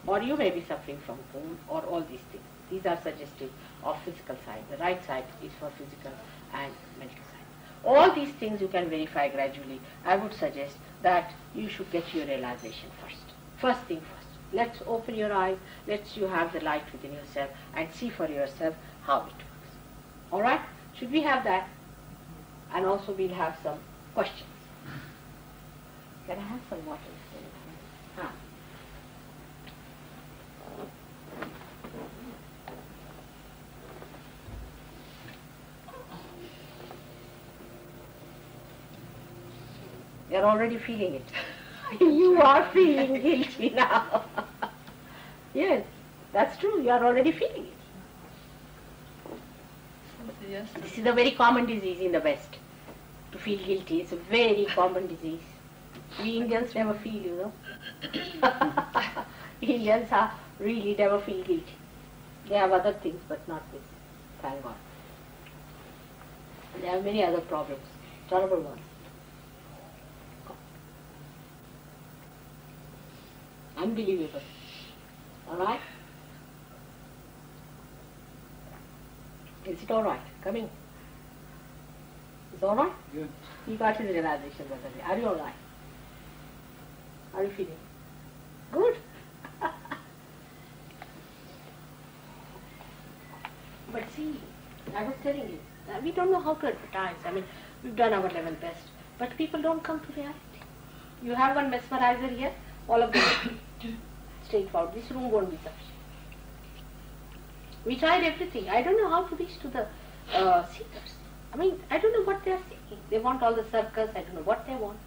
B: Or you may be suffering from cold, or all these things. These are suggestive of physical side. The right side is for physical and mental side. All these things you can verify gradually. I would suggest that you should get your realization first. First thing first. Let's open your eyes, let you have the light within yourself and see for yourself how it works. Alright? Should we have that? And also we'll have some questions. Can I have some water? You're already feeling it. You are feeling guilty now. Yes, that's true. You are already feeling it.
C: Yes.
B: This is a very common disease in the West. To feel guilty, it's a very common disease. We Indians never feel, Indians are really never feel guilty. They have other things, but not this. Thank God. They have many other problems, terrible ones. Unbelievable. Alright? Is it alright? Coming? It's alright?
C: Yeah.
B: You got to the realization the other day. Are you alright? How are you feeling? Good. But see, I was telling you, we don't know how to advertise. I mean, we've done our level best, but people don't come to reality. You have one mesmerizer here, all of them straightforward. This room won't be sufficient. We tried everything. I don't know how to reach to the seekers. I mean, I don't know what they are seeking. They want all the circus. I don't know what they want.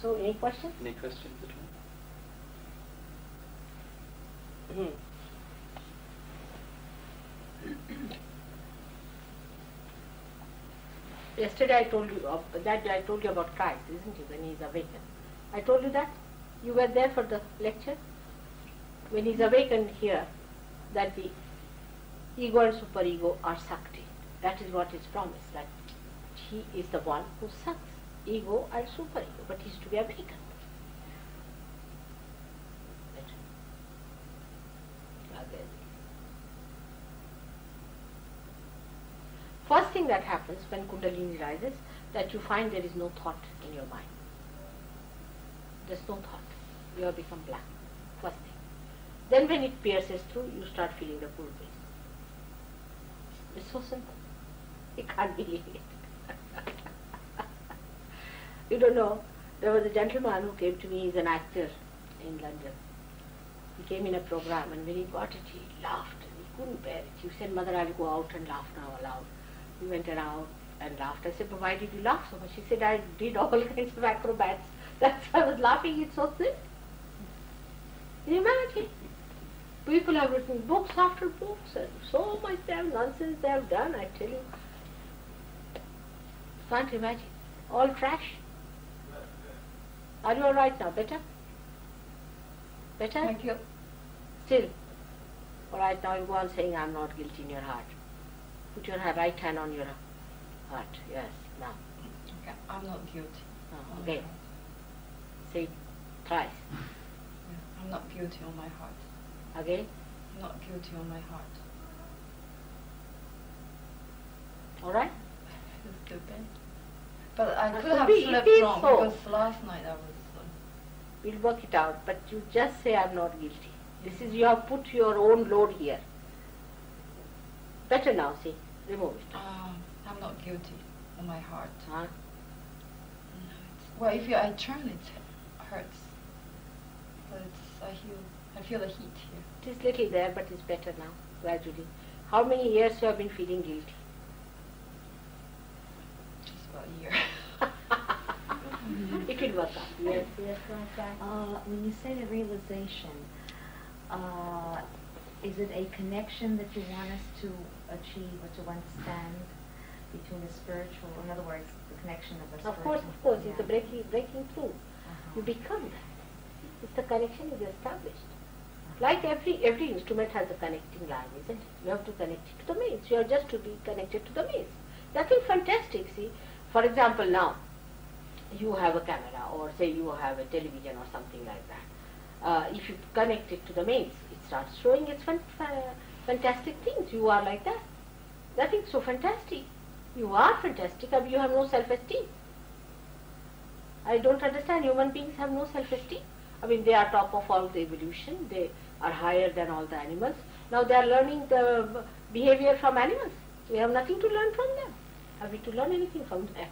B: So, any questions?
A: Any questions at all?
B: Yesterday I told you about Christ, isn't it? When he is awakened. I told you that. You were there for the lecture. When he is awakened here, that the ego and superego are sucked in. That is what is promised. That he is the one who sucks ego and superego, but he is to be awakened. First thing that happens when Kundalini rises, that you find there is no thought in your mind. There's no thought. You have become blank. First thing. Then when it pierces through, you start feeling the full breeze. It's so simple. You can't believe it. You don't know, there was a gentleman who came to me, he's an actor in London. He came in a program, and when he got it, he laughed. He couldn't bear it. He said, "Mother, I'll go out and laugh now aloud." He went around and laughed. I said, "But why did you laugh so much?" He said, "I did all kinds of acrobats. That's why I was laughing. It's so simple." Can you imagine? People have written books after books, and so much nonsense they have done, I tell you. Can't imagine. All trash. Are you all right now? Better? Better?
D: Thank you.
B: Still. All right, now you go on saying, "I'm not guilty" in your heart. Put your right hand on your heart. Yes, now.
D: Okay, I'm not guilty.
B: Now, again. Say it thrice.
D: Yeah, I'm not guilty on my heart.
B: Again.
D: I'm not guilty on my heart.
B: All right?
D: It's stupid. But I
B: That
D: could
B: could
D: have
B: be,
D: slept
B: it is
D: wrong
B: so.
D: because last night I was.
B: We'll work it out. But you just say, "I'm not guilty." This is, you have put your own load here. Better now, see. Remove it.
D: I'm not guilty on my heart.
B: Huh?
D: No, well, if I turn it hurts. But I feel the heat here.
B: It is little there, but it's better now, gradually. How many years you have been feeling guilty?
D: Just about a year.
B: It will work out. Yes, yes,
E: When you say the realization, is it a connection that you want us to achieve or to understand between the spiritual, in other words, the connection of the spiritual?
B: Of course, it's a breaking through.
E: Uh-huh.
B: You become that. It's the connection is established. Like every instrument has a connecting line, isn't it? You have to connect it to the mains. You are just to be connected to the mains. Nothing fantastic, see. For example, now, you have a camera, or say you have a television or something like that. If you connect it to the mains, it starts showing its fantastic things. You are like that. Nothing so fantastic. You are fantastic, but you have no self-esteem. I don't understand. Human beings have no self-esteem. I mean, they are top of all the evolution. They are higher than all the animals. Now they are learning the behavior from animals. We have nothing to learn from them. Have we to learn anything from them?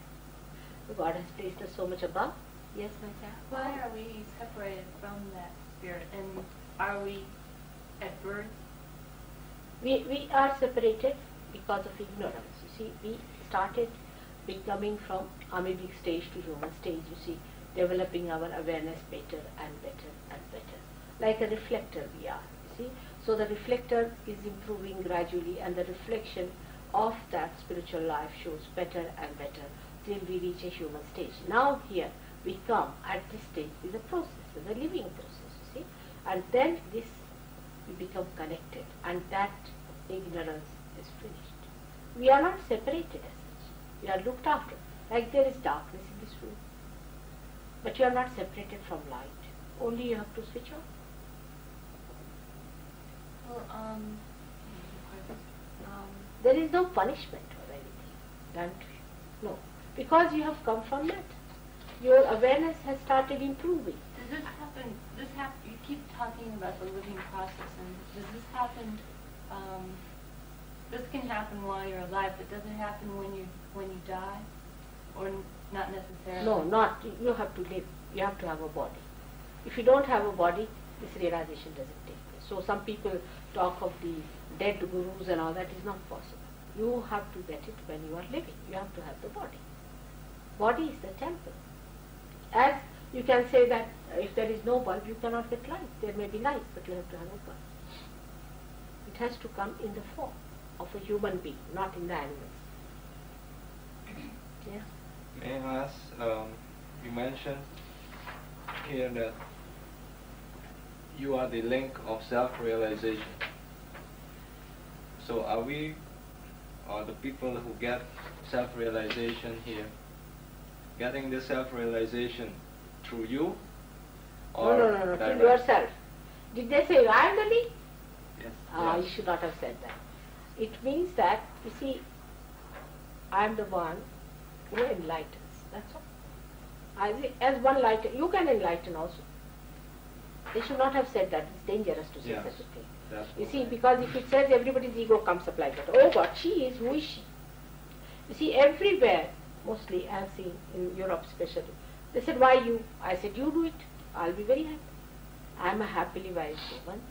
B: God has placed us so much above. Yes, my child.
F: Why are we separated from that spirit, and are we at birth?
B: We are separated because of ignorance. You see, we started becoming from amoebic stage to human stage, you see, developing our awareness better and better and better. Like a reflector we are, you see. So the reflector is improving gradually, and the reflection of that spiritual life shows better and better till we reach a human stage. Now here we come at this stage is a process, is a living process, you see. And then this we become connected, and that ignorance is finished. We are not separated as such. We are looked after. Like there is darkness in this room, but you are not separated from light. Only you have to switch off.
F: Well,
B: There is no punishment or anything done to you. No. Because you have come from that. Your awareness has started improving.
F: does this happen? You keep talking about the living process, and does this happen? This can happen while you're alive, but does it happen when you die, or not necessarily?
B: No, not. You have to live. You have to have a body. If you don't have a body, this realization doesn't take place. So some people talk of the dead gurus and all that is not possible. You have to get it when you are living. You have to have the body. Body is the temple. As you can say that if there is no bulb, you cannot get light. There may be light, but you have to have a bulb. It has to come in the form of a human being, not in the animals. Yeah.
C: May I ask, you mentioned here that you are the link of self-realization. So are we, or the people who get self-realization here, getting the self-realization through you? Or
B: No,
C: direct?
B: through yourself. Did they say I am the link?
C: Yes.
B: You
C: yes.
B: should not have said that. It means that, you see, I am the one who enlightens. That's all. As one lighten, you can enlighten also. They should not have said that. It's dangerous to say
C: Yes.
B: such a thing.
C: That's
B: You
C: what
B: see,
C: I-
B: because if it says everybody's ego comes up like that, oh, what she is, who is she? You see, everywhere, mostly I have seen, in Europe especially, they said, why you? I said, you do it. I'll be very happy. I'm a happily wired woman.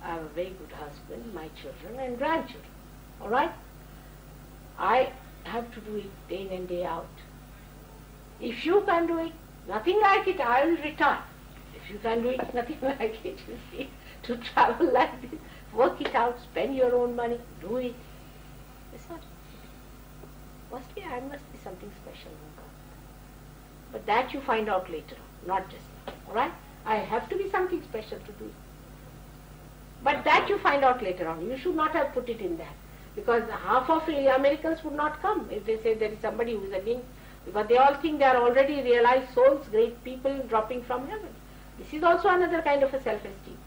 B: I have a very good husband, my children and grandchildren. All right? I have to do it day in and day out. If you can do it, nothing like it, I will retire. If you can do it, nothing like it, you see, to travel like this, work it out, spend your own money, do it. It's not. Must be, I must be something special in God. But that you find out later on, not just now. All right? I have to be something special to do it. But that you find out later on. You should not have put it in that. Because half of the Americans would not come if they say there is somebody who is a link. Because they all think they are already realized souls, great people dropping from heaven. This is also another kind of a self-esteem.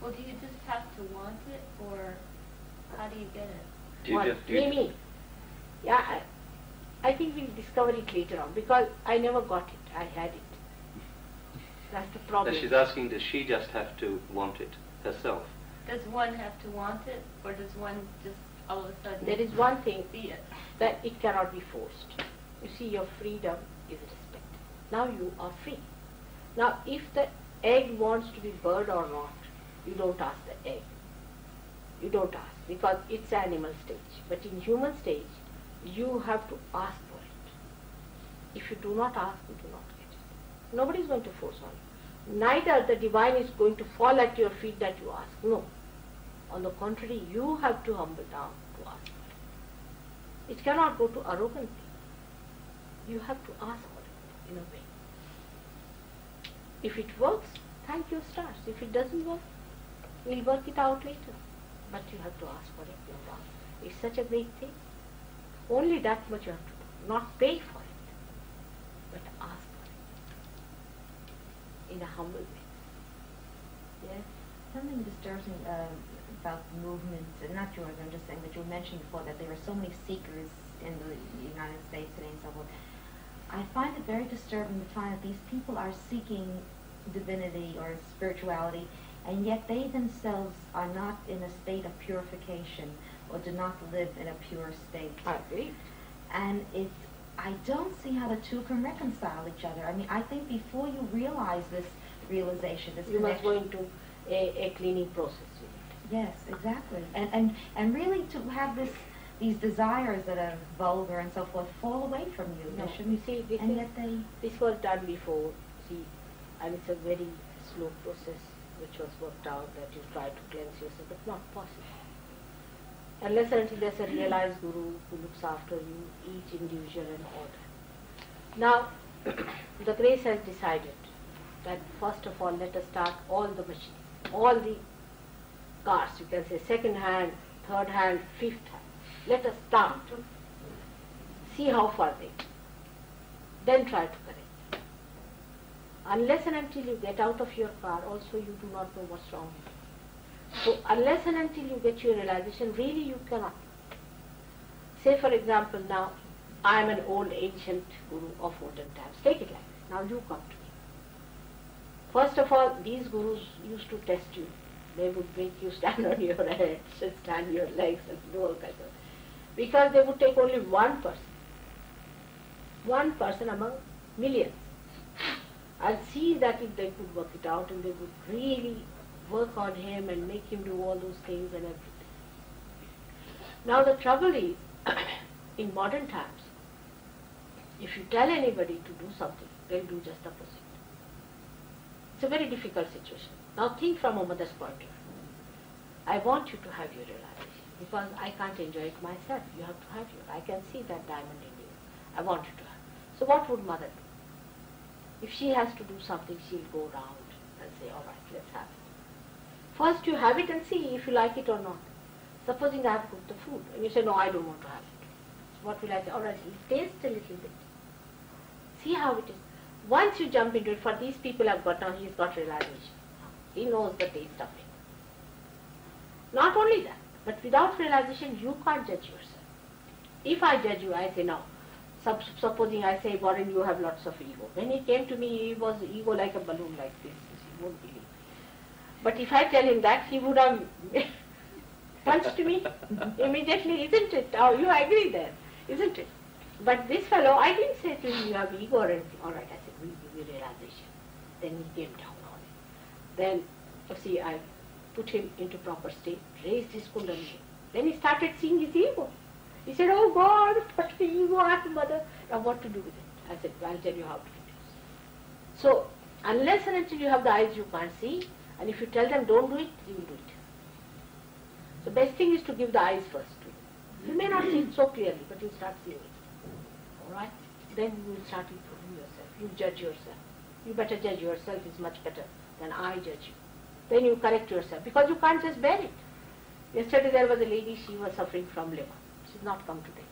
F: Well, do you just have to want it, or how do you get it?
A: Do you
B: What?
A: just, do you
B: Me. Yeah, I think we'll discover it later on because I never got it. I had it. That's the problem.
A: she's asking, does she just have to want it herself?
F: Does one have to want it, or does one just all of a sudden
B: There is one thing
F: see it?
B: that it cannot be forced. You see, your freedom is respected. Now you are free. Now, if the egg wants to be bird or not, you don't ask the egg. You don't ask because it's animal stage. But in human stage, you have to ask for it. If you do not ask, you do not get it. Nobody is going to force on you. Neither the divine is going to fall at your feet that you ask. No. On the contrary, you have to humble down to ask for it. It cannot go to arrogant people. You have to ask for it in a way. If it works, thank your stars. If it doesn't work, we'll work it out later. But you have to ask for it. No doubt. It's such a great thing. Only that much you have to do. Not pay for it, but ask for it in a humble way. Yes?
E: Something disturbs me about the movement, not yours, I'm just saying that you mentioned before that there are so many seekers in the United States today and so forth. I find it very disturbing to find that these people are seeking divinity or spirituality, and yet they themselves are not in a state of purification or do not live in a pure state.
B: I agree.
E: And I don't see how the two can reconcile each other. I mean, I think before you realize this realization, this
B: You must
E: connection,
B: go into a cleaning process.
E: yes, exactly. And really to have these desires that are vulgar and so forth fall away from you.
B: No,
E: They shouldn't,
B: you see, this,
E: and
B: is,
E: yet they,
B: this was done before, see, and it's a very slow process which was worked out that you try to cleanse yourself, but not possible. unless and until there's a realized guru who looks after you, each individual and all that. Now, the Grace has decided that first of all, let us start all the machines, all the cars, you can say second hand, third hand, fifth hand. Let us start, see how far they go, then try to correct. Unless and until you get out of your car, also you do not know what's wrong with you. So unless and until you get your realization, really you cannot. Say for example now, I am an old ancient guru of olden times. Take it like this. Now you come to me. First of all, these gurus used to test you. They would make you stand on your head, stand on your legs and do all kinds of. Because they would take only one person among millions, and see that if they could work it out and they would really work on him and make him do all those things and everything. Now the trouble is, in modern times, if you tell anybody to do something, they'll do just the opposite. It's a very difficult situation. Now think from a mother's point of view. I want you to have your realization because I can't enjoy it myself. You have to have your. I can see that diamond in you. I want you to have. So what would mother do? If she has to do something, she'll go around and say, all right, let's have it. First you have it and see if you like it or not. Supposing I have cooked the food and you say, no, I don't want to have it. So what will I say? All right, taste a little bit. See how it is. Once you jump into it, for these people I've got now, he's got realization. He knows the taste of it. Not only that, but without realization, you can't judge yourself. If I judge you, I say, no. Supposing I say, Warren, you have lots of ego. When he came to me, he was ego like a balloon like this. You won't believe. But if I tell him that, he would have punched me immediately, isn't it? Oh, you agree there, isn't it? But this fellow, I didn't say to him, you have ego or anything. All right, I said, we'll give you realization. Then he came down on it. Then, see, I put him into proper state, raised his kundalini. Then he started seeing his ego. He said, oh God, what the ego I have, mother. Now what to do with it? I said, well, I'll tell you how to do this. So, unless and until you have the eyes you can't see, and if you tell them don't do it, they will do it. So best thing is to give the eyes first to you. You may not see it so clearly, but you start seeing it. Alright? Then you will start improving yourself. You judge yourself. You better judge yourself is much better than I judge you. Then you correct yourself, because you can't just bear it. Yesterday there was a lady, she was suffering from liver. She's not come today.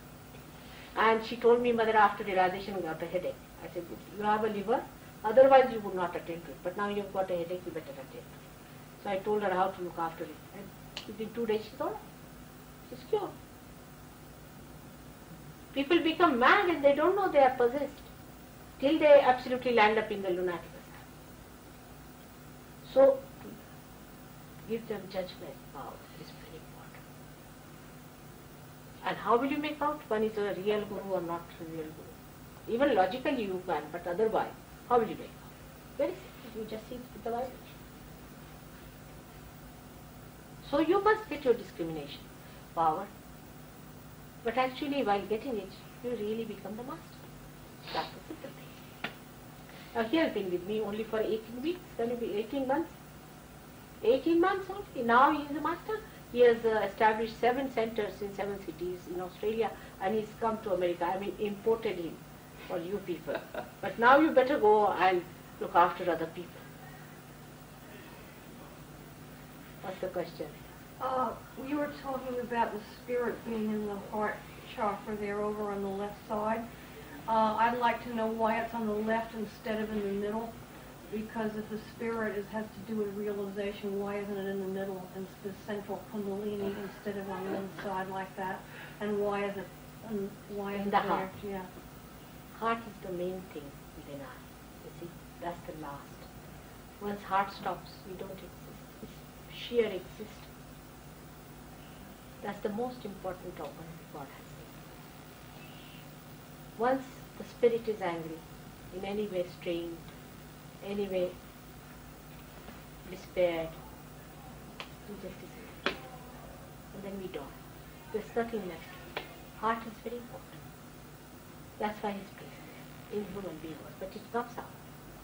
B: And she told me, mother, after realization I got a headache. I said, you have a liver, otherwise you would not attend to it. But now you've got a headache, you better attend to it. So I told her how to look after it. And within 2 days she's all right. She's cured. People become mad and they don't know they are possessed till they absolutely land up in the lunatic asylum. So, give them judgment power is very important. And how will you make out one is a real guru or not a real guru? Even logically you can, but otherwise, how will you make out? Very simple, you just see it with the vibration. So you must get your discrimination power. But actually, while getting it, you really become the master. That's the simple thing. Now he has been with me only for 18 weeks, can it be 18 months? 18 months only. Now he is a master. He has established 7 centers in 7 cities in Australia, and he's come to America. I mean, imported him for you people. But now you better go and look after other people. What's the question?
F: You were talking about the spirit being in the heart chakra there over on the left side. I'd like to know why it's on the left instead of in the middle, because if the spirit has to do with realization, why isn't it in the middle, in the central kundalini, instead of on the inside like that? And why is it
B: in the heart?
F: Yeah.
B: Heart is the main thing within us. You see, that's the last. Once heart stops, we don't exist. It's sheer existence. That's the most important organ God has made. Once the spirit is angry, in any way strained, any way despaired, we just disappear. And then we die. There's nothing left. Heart is very important. That's why He's placed there in human beings. But it comes out.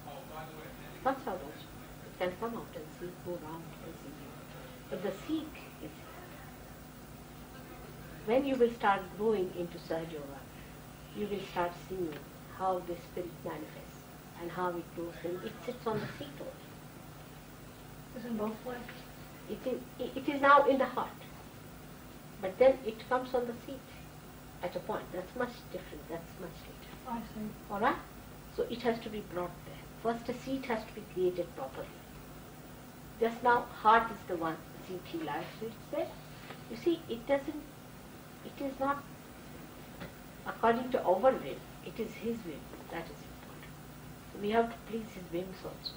B: It comes out also. It can come out and see, go around and see you. But the seek is when you will start growing into Sahaja Yoga, you will start seeing how the spirit manifests and how it grows, and it sits on the seat only.
F: It's in both places.
B: It is now in the heart, but then it comes on the seat at a point. That's much different. That's much later.
F: I see.
B: All right? So it has to be brought there. First, a seat has to be created properly. Just now, heart is the one seat he likes. It's there. You see, it is not according to our will. It is his will. That is important. So we have to please his whims also.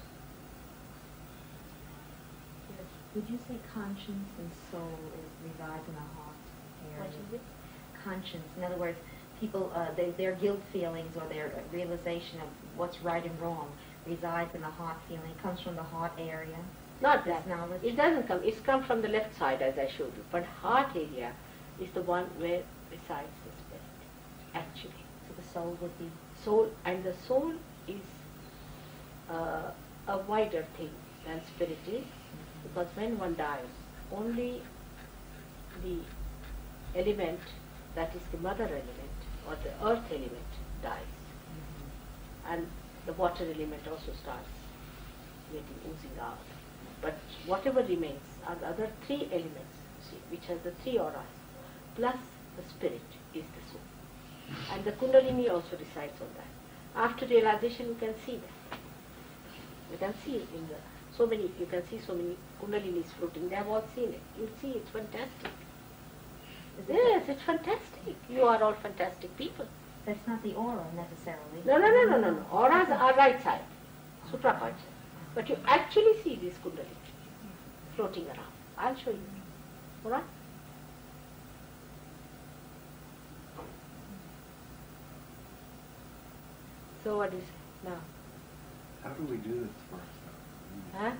B: Yes.
E: Would you say conscience and soul resides in the heart area?
B: What is it?
E: Conscience. In other words, people, their guilt feelings or their realization of what's right and wrong resides in the heart feeling. It comes from the heart area.
B: Not
E: This
B: that.
E: knowledge.
B: It doesn't come. It's come from the left side, as I showed you. But heart area is the one where resides the spirit, actually.
E: So the soul would be.
B: Soul, and the soul is a wider thing than spirit is, because when one dies, only the element that is the mother element or the earth element dies, and the water element also starts getting oozing out. But whatever remains are the other three elements, see, which has the three auras, plus the spirit is the soul. And the Kundalini also resides on that. After realization, you can see that. You can see it in you can see so many Kundalinis floating. They have all seen it. You see, it's fantastic. Yes, it's fantastic. You are all fantastic people.
E: That's not the aura necessarily.
B: No. Auras are right side, suprapancha. But you actually see these Kundalini floating around. I'll show you. All right? So what is now?
G: How do we do this for ourselves?
B: Huh?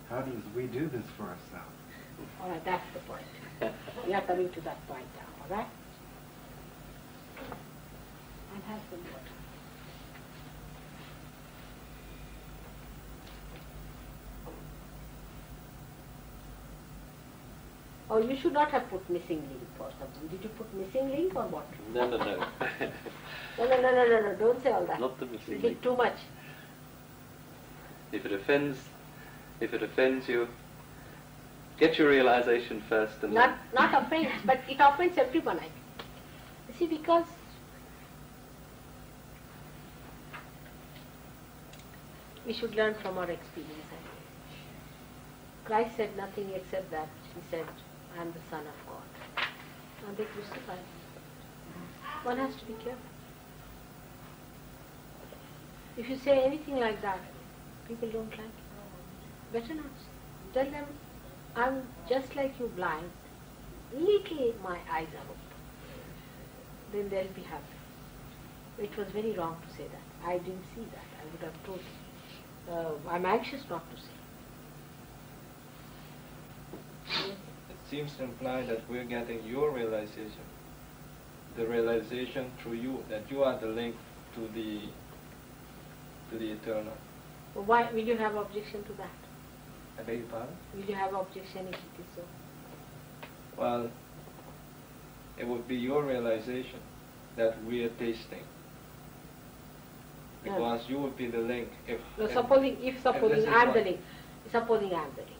G: How does we do this for ourselves?
B: All right, that's the point. We are coming to that point now, all right? And have some water. Oh, you should not have put missing link or something. Did you put missing link or what?
A: No.
B: No, don't say all that.
A: Not the missing
B: You
A: link.
B: did too much.
A: If it offends you, get your realization first and
B: Not offense, but it offends everyone, I think. You see, because we should learn from our experience, I think. Christ said nothing except that. He said, I am the Son of God. And they crucified him. One has to be careful. If you say anything like that, people don't like it. Better not. Tell them, I'm just like you, blind. Little my eyes are open. Then they'll be happy. It was very wrong to say that. I didn't see that. I would have told you. I'm anxious not to say. Yes.
C: It seems to imply that we're getting your realization, the realization through you, that you are the link to the eternal.
B: Well, why will you have objection to that?
C: I beg your pardon?
B: Will you have objection if it is so?
C: Well, it would be your realization that we are tasting. Because you would be the link.
B: No, supposing I'm the link. Supposing I'm the link.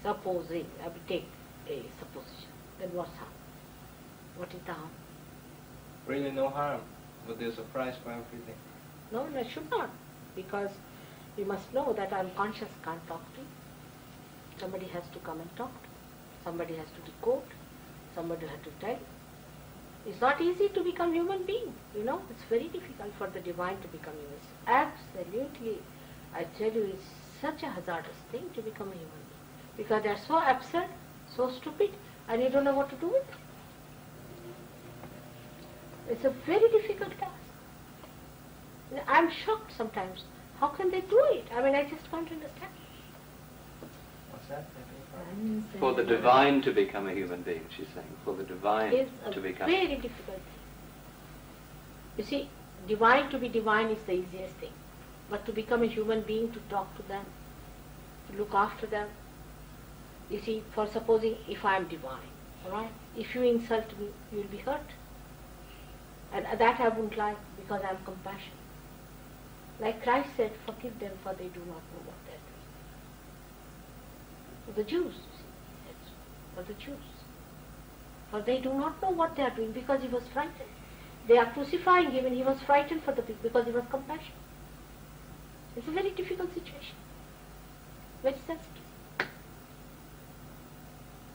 B: Supposing, I will take a supposition. Then what's harm? What is the harm?
C: Really no harm, but there's a price for everything.
B: No, it should not. Because you must know that unconscious can't talk to you. Somebody has to come and talk to you. Somebody has to decode. Somebody has to tell you. It's not easy to become human being, you know. It's very difficult for the divine to become human. Absolutely, I tell you, it's such a hazardous thing to become a human being. Because they're so absurd, so stupid, and you don't know what to do with it. It's a very difficult task. I'm shocked sometimes. How can they do it? I mean, I just can't understand.
C: What's that?
A: for the divine to become a human being, she's saying, for the divine
B: It's
A: to
B: a
A: become.
B: very difficult thing. You see, divine to be divine is the easiest thing. But to become a human being, to talk to them, to look after them. You see, for supposing if I am divine, All right? If you insult me, you will be hurt. And that I wouldn't like because I am compassionate. Like Christ said, forgive them for they do not know what they are doing. For the Jews, you see, that's for the Jews. For they do not know what they are doing because he was frightened. They are crucifying him and he was frightened for the people because he was compassionate. It's a very difficult situation. Very sensitive.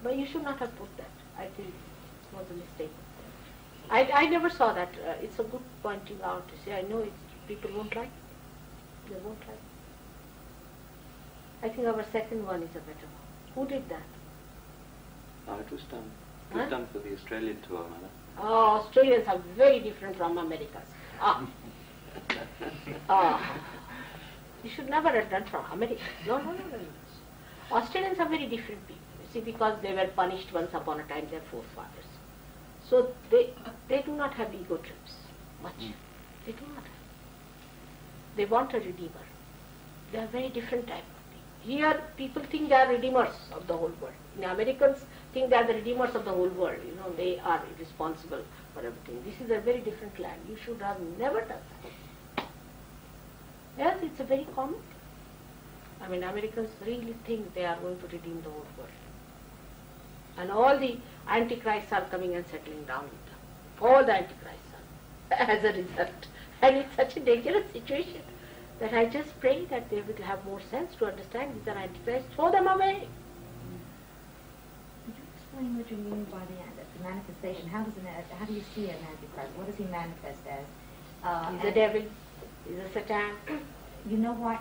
B: But you should not have put that. I think it was a mistake. I never saw that. It's a good pointing out to say. I know people won't like it. They won't like it. I think our second one is a better one. Who did that?
A: Oh, it was done. It was done for the Australian tour, Mother.
B: Oh, Australians are very different from Americans. You should never have done from America. No. Australians are very different people. You see, because they were punished once upon a time, their forefathers. So they do not have ego trips much. They do not have. They want a redeemer. They are very different type of people. Here, people think they are redeemers of the whole world. In Americans think they are the redeemers of the whole world. You know, they are responsible for everything. This is a very different land. You should have never done that. Yes, it's a very common thing. I mean, Americans really think they are going to redeem the whole world. And all the antichrists are coming and settling down with them. All the antichrists are, as a result. And it's such a dangerous situation that I just pray that they will have more sense to understand these are antichrists. Throw them away.
E: Could you explain what you mean by the manifestation? How do you see an antichrist? What does he manifest as?
B: He's a devil. He's a Satan.
E: You know why?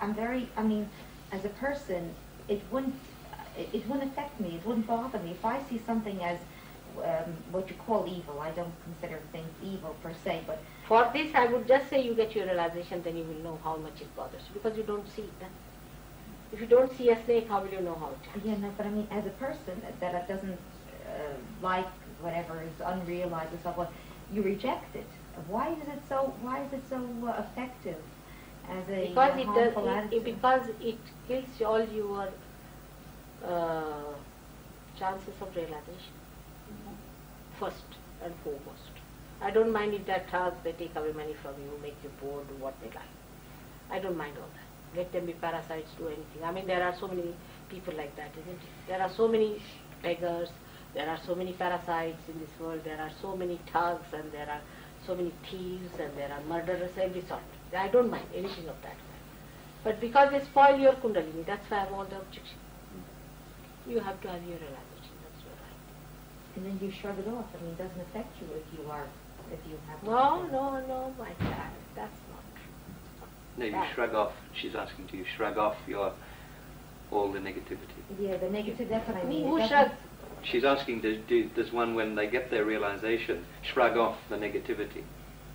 E: As a person, it wouldn't affect me. It wouldn't bother me. If I see something as what you call evil, I don't consider things evil per se, but...
B: For this, I would just say you get your realization, then you will know how much it bothers you, because you don't see it then. If you don't see a snake, how will you know how it happens?
E: Yeah, no, but I mean, as a person that doesn't like whatever is unrealized and so on, you reject it. Why is it so effective as a harmful attitude?
B: Because it kills all your chances of realization, first and foremost. I don't mind if that task, they take away money from you, make you poor, do what they like. I don't mind all that. Let them be parasites, do anything. I mean, there are so many people like that, isn't it? There are so many beggars, there are so many parasites in this world, there are so many thugs, and there are so many thieves, and there are murderers, every sort. I don't mind anything of that kind. But because they spoil your kundalini, that's why I have all the objection. You have to have your realization, that's your right.
E: And then you shrug it off. I mean, it doesn't affect you if you have...
B: No, my child, that's not true.
A: No, you shrug off. She's asking, do you shrug off all the negativity?
E: Yeah, the negative, that's what I mean.
B: Who shrugs?
A: She's asking, does one, when they get their realization, shrug off the negativity?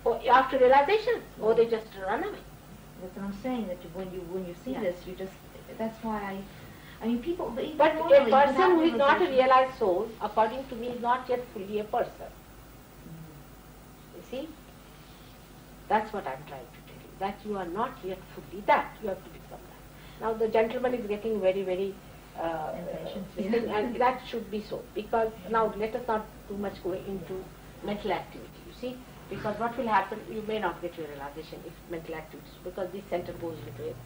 B: Or after realization, or they just run away.
E: That's what I'm saying, that when you see this, you just... That's why I mean, people...
B: But a person who is not a realized soul, according to me, is not yet fully a person. You see? That's what I'm trying to tell you. That you are not yet fully that. You have to become that. Now the gentleman is getting very, very... and that should be so. Because now let us not too much go into mental activity, you see? Because what will happen, you may not get your realization if mental activities, because this center goes into it.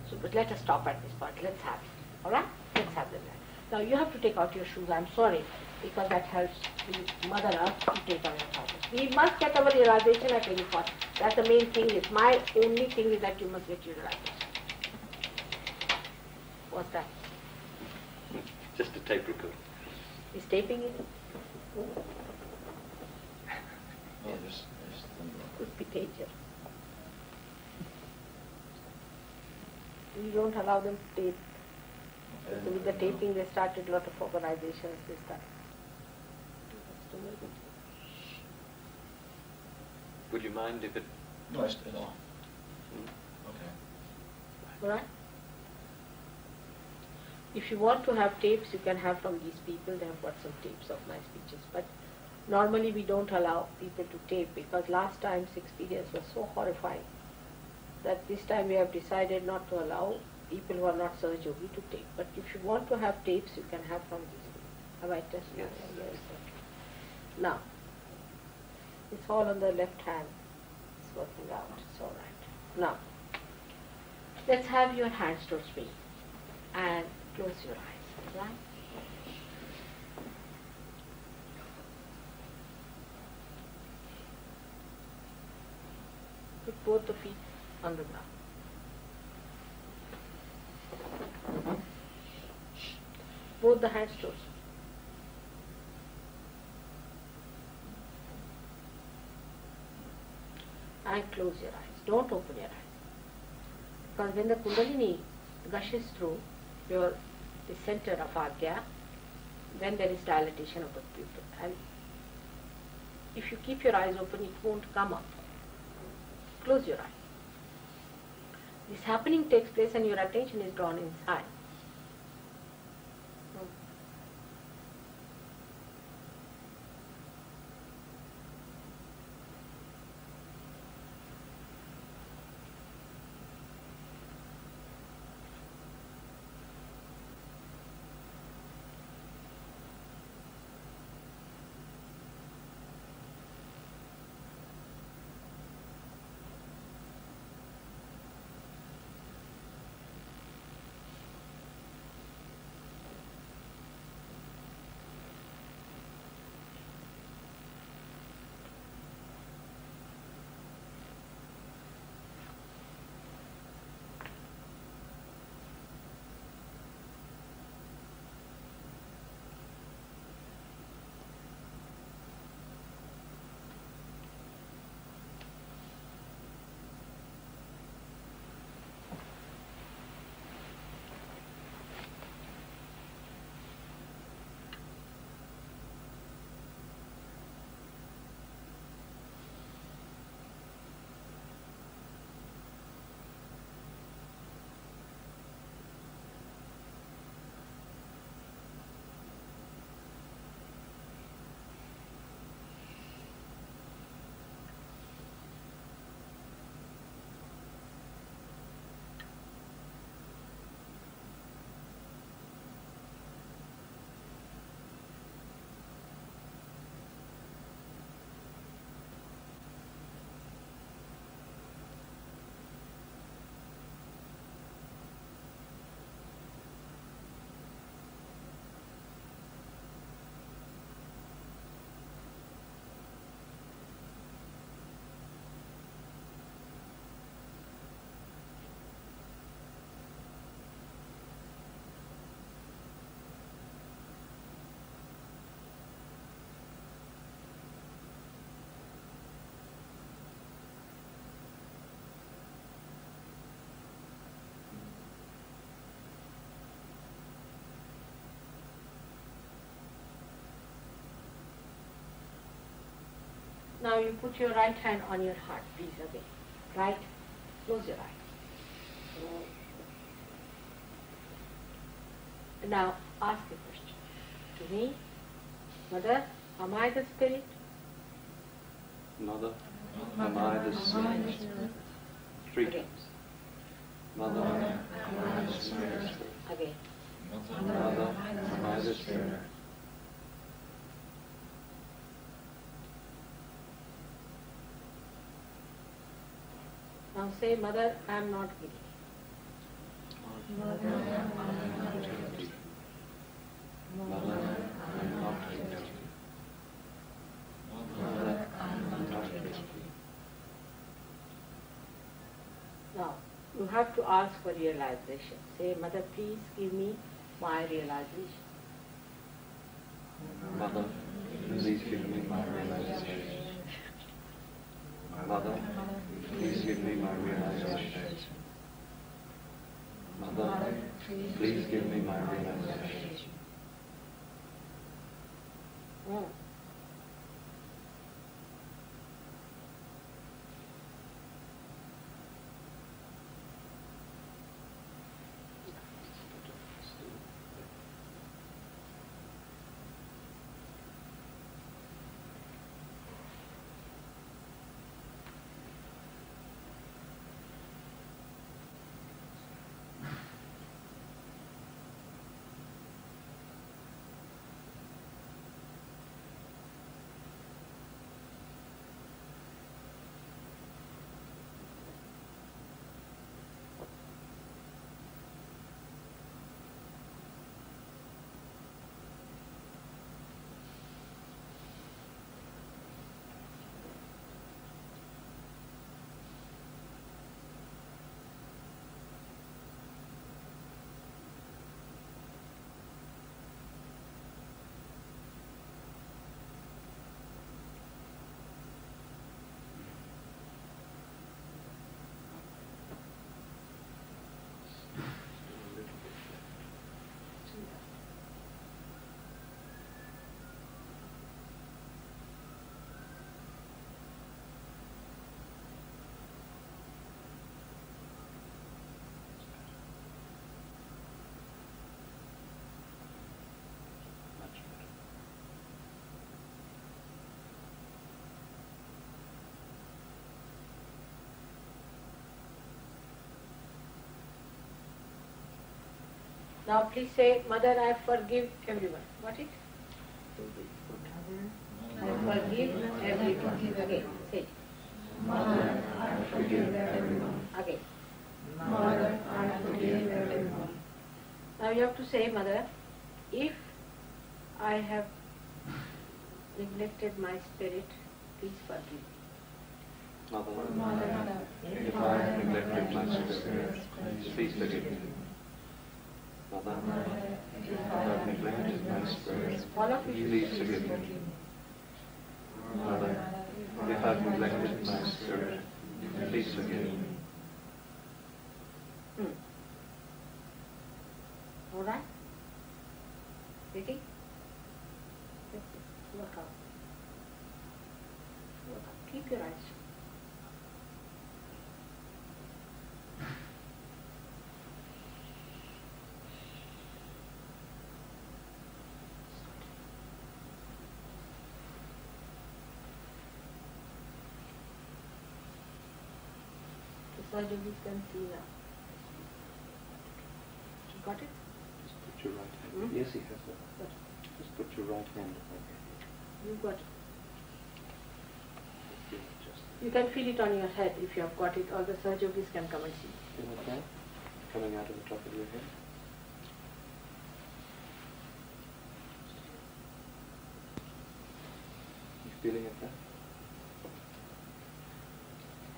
B: So but let us stop at this point. Let's have it. Alright? Let's have the land. Now you have to take out your shoes. I'm sorry, because that helps the Mother Earth to take out your problems. We must get our realization at any cost. That's the main thing. Is my only thing is that you must get your realization. What's that?
A: Just a tape recorder.
B: Is taping it?
H: Oh, there's
B: Could be dangerous. You don't allow them to tape. So with the taping, they started a lot of organizations. They started.
A: Would you mind if it...
H: No, at all. Okay.
B: All right? If you want to have tapes, you can have from these people. They have got some tapes of my speeches. But normally we don't allow people to tape because last time's experience was so horrifying that this time we have decided not to allow people who are not Sahaja Yogi to tape. But if you want to have tapes, you can have from these people. Have I tested?
A: Yes.
B: Yes. Okay. Now, it's all on the left hand. It's working out. It's all right. Now, let's have your hands towards me and close your eyes. Right? Put both the feet on the ground. Both the hands towards you. And close your eyes. Don't open your eyes. Because when the Kundalini gushes through the center of Agya, then there is dilatation of the pupil. And if you keep your eyes open, it won't come up. Close your eyes. This happening takes place and your attention is drawn inside. Now you put your right hand on your heart, please, again. Right? Close your eyes. Now ask a question. To me, Mother, am I the spirit?
A: Mother, am I the spirit? Three times. Mother, am I the spirit?
B: Again.
A: Mother, am I the spirit?
B: Now say, Mother, I am not guilty.
A: Mother, I am not guilty. Mother, I am not guilty. Mother, I am not guilty.
B: Now, you have to ask for realization. Say, Mother, please give me my realization.
A: Mother, please give me my realization. Mother, please give me my realization. Mother, please give me my realization.
B: Mm. Now please say, Mother, I forgive everyone. What is? I forgive everyone. Again, say.
G: Mother, I forgive everyone.
B: Again.
G: Mother, I forgive everyone.
B: Now you have to say, Mother, if I have neglected my spirit, please forgive.
A: Mother,
G: If I have neglected my spirit,
A: please forgive me. Mother,
G: if I have neglected my spirit,
B: All of you
A: please forgive me. Mother, if I've neglected my spirit, please forgive me.
B: All right? Ready? Look up. Look up. Keep your eyes shut. The surgeons can see now. You got it?
A: Just put your right hand. Yes, he has that.
B: Good.
A: Just put your right hand on
B: You got it.
A: your just
B: You can feel it on your head if you have got it, or the surgeons can come and see.
A: feel it there, coming out of the top of your head. You feeling it there?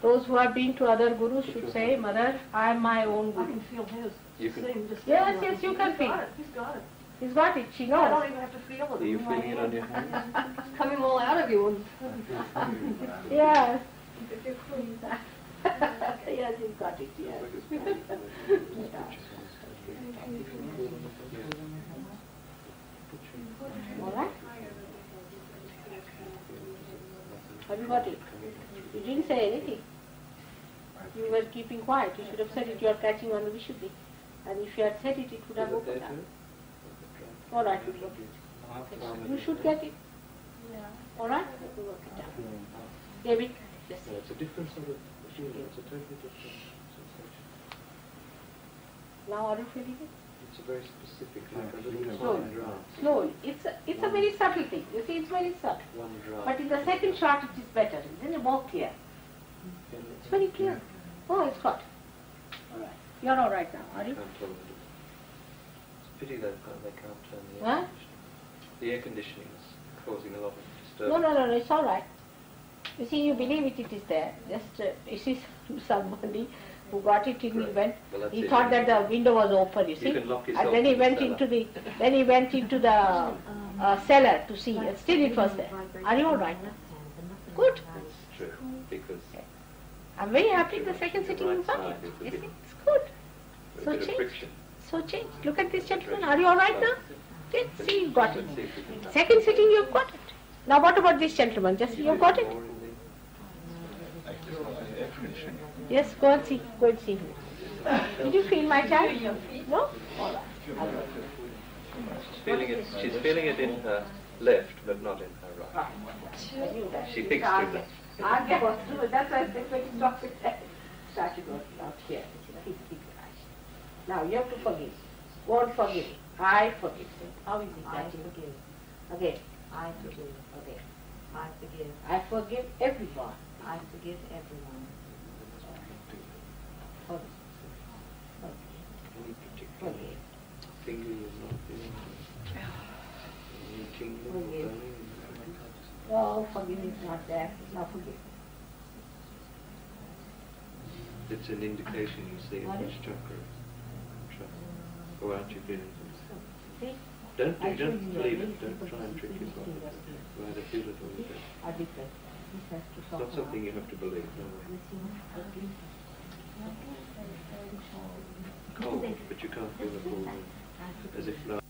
B: Those who have been to other gurus should say, Mother, I am my own
F: I
B: guru.
F: can feel his.
A: You can-
F: Same, just
B: Yes,
F: sitting
B: yes,
F: on
B: you
F: it.
B: can
F: He's
B: feel
F: got
B: it.
F: it. He's got it.
B: He's got it, she
F: I don't
B: knows.
F: even have to feel it.
A: Are you
F: in my
A: feeling it on your
F: hand.
A: hand?
F: It's coming all out of you.
B: Yes. Yes, he's got it, yes. All right? Have you got it? You didn't say anything. You were keeping quiet. You should have said it. You are catching on the Vishuddhi. And if you had said it, it would have opened up. All right, we'll work it. You should get it. All right? We'll work it out. David, yes.
A: It's a different sort of feeling. It's a totally different sensation.
B: Now are you feeling it?
A: It's a very specific, like a little
B: Slowly.
A: one drop.
B: Slowly. It's a very subtle thing. You see, it's very subtle.
A: One drop.
B: But in the second shot, it is better. Isn't it more clear? It's very clear. Oh, it's got. All right. You're all right now, are you?
A: Can't tell the difference. It's a pity that they can't turn the
B: Huh?
A: air conditioning. The air conditioning is causing a lot of
B: No,
A: disturbance.
B: it's all right. You see, you believe it is there. Just, it is somebody who got it in,
A: Well, that's
B: he
A: it.
B: thought that the window was open, you see.
A: can lock yourself
B: And then he
A: in the
B: went
A: cellar.
B: into the cellar to see, and still it was there. Are you all right now? Good.
A: That's true, because
B: I'm very happy the second
A: The
B: sitting
A: right
B: is fine.
A: side is a
B: You
A: bit-
B: see, it's good.
A: a
B: So
A: bit of
B: change.
A: friction.
B: So change. Look at this gentleman. Are you all right now? Yes, see, you got it.
A: Let's see if we can
B: Second sitting, you've got it. Now what about this gentleman? Just you've got it?
A: more in
B: Yes, go and see. Go and see him. Did you feel my child? No? All right.
A: She's feeling it in her left, but not in her right. She thinks too much.
B: That's why I said when you stop with that. Start to go out here. Keep your eyes. Now you have to forgive. Won't forgive. I forgive. How is it that you forgive? Again.
E: I forgive.
B: Okay.
E: I forgive.
B: I forgive everyone.
E: I forgive everyone.
B: Forgive.
A: Any particular
B: Forgive.
A: tingling is not feeling? Any tingling or
B: Forgive.
A: burning?
B: Oh, forgiveness is not there. Now forgive.
A: It's an indication, you see,
B: Pardon?
A: which chakra. Go out your feelings.
B: See?
A: Don't
B: I showed
A: don't
B: you
A: believe
B: already.
A: it. Don't try and trick yourself. Go either feel it or you don't.
B: Are different. This has to
A: It's
B: soften
A: not something
B: up.
A: you have to believe. No way.
B: You see?
A: Cold, but you can't feel the cold. As if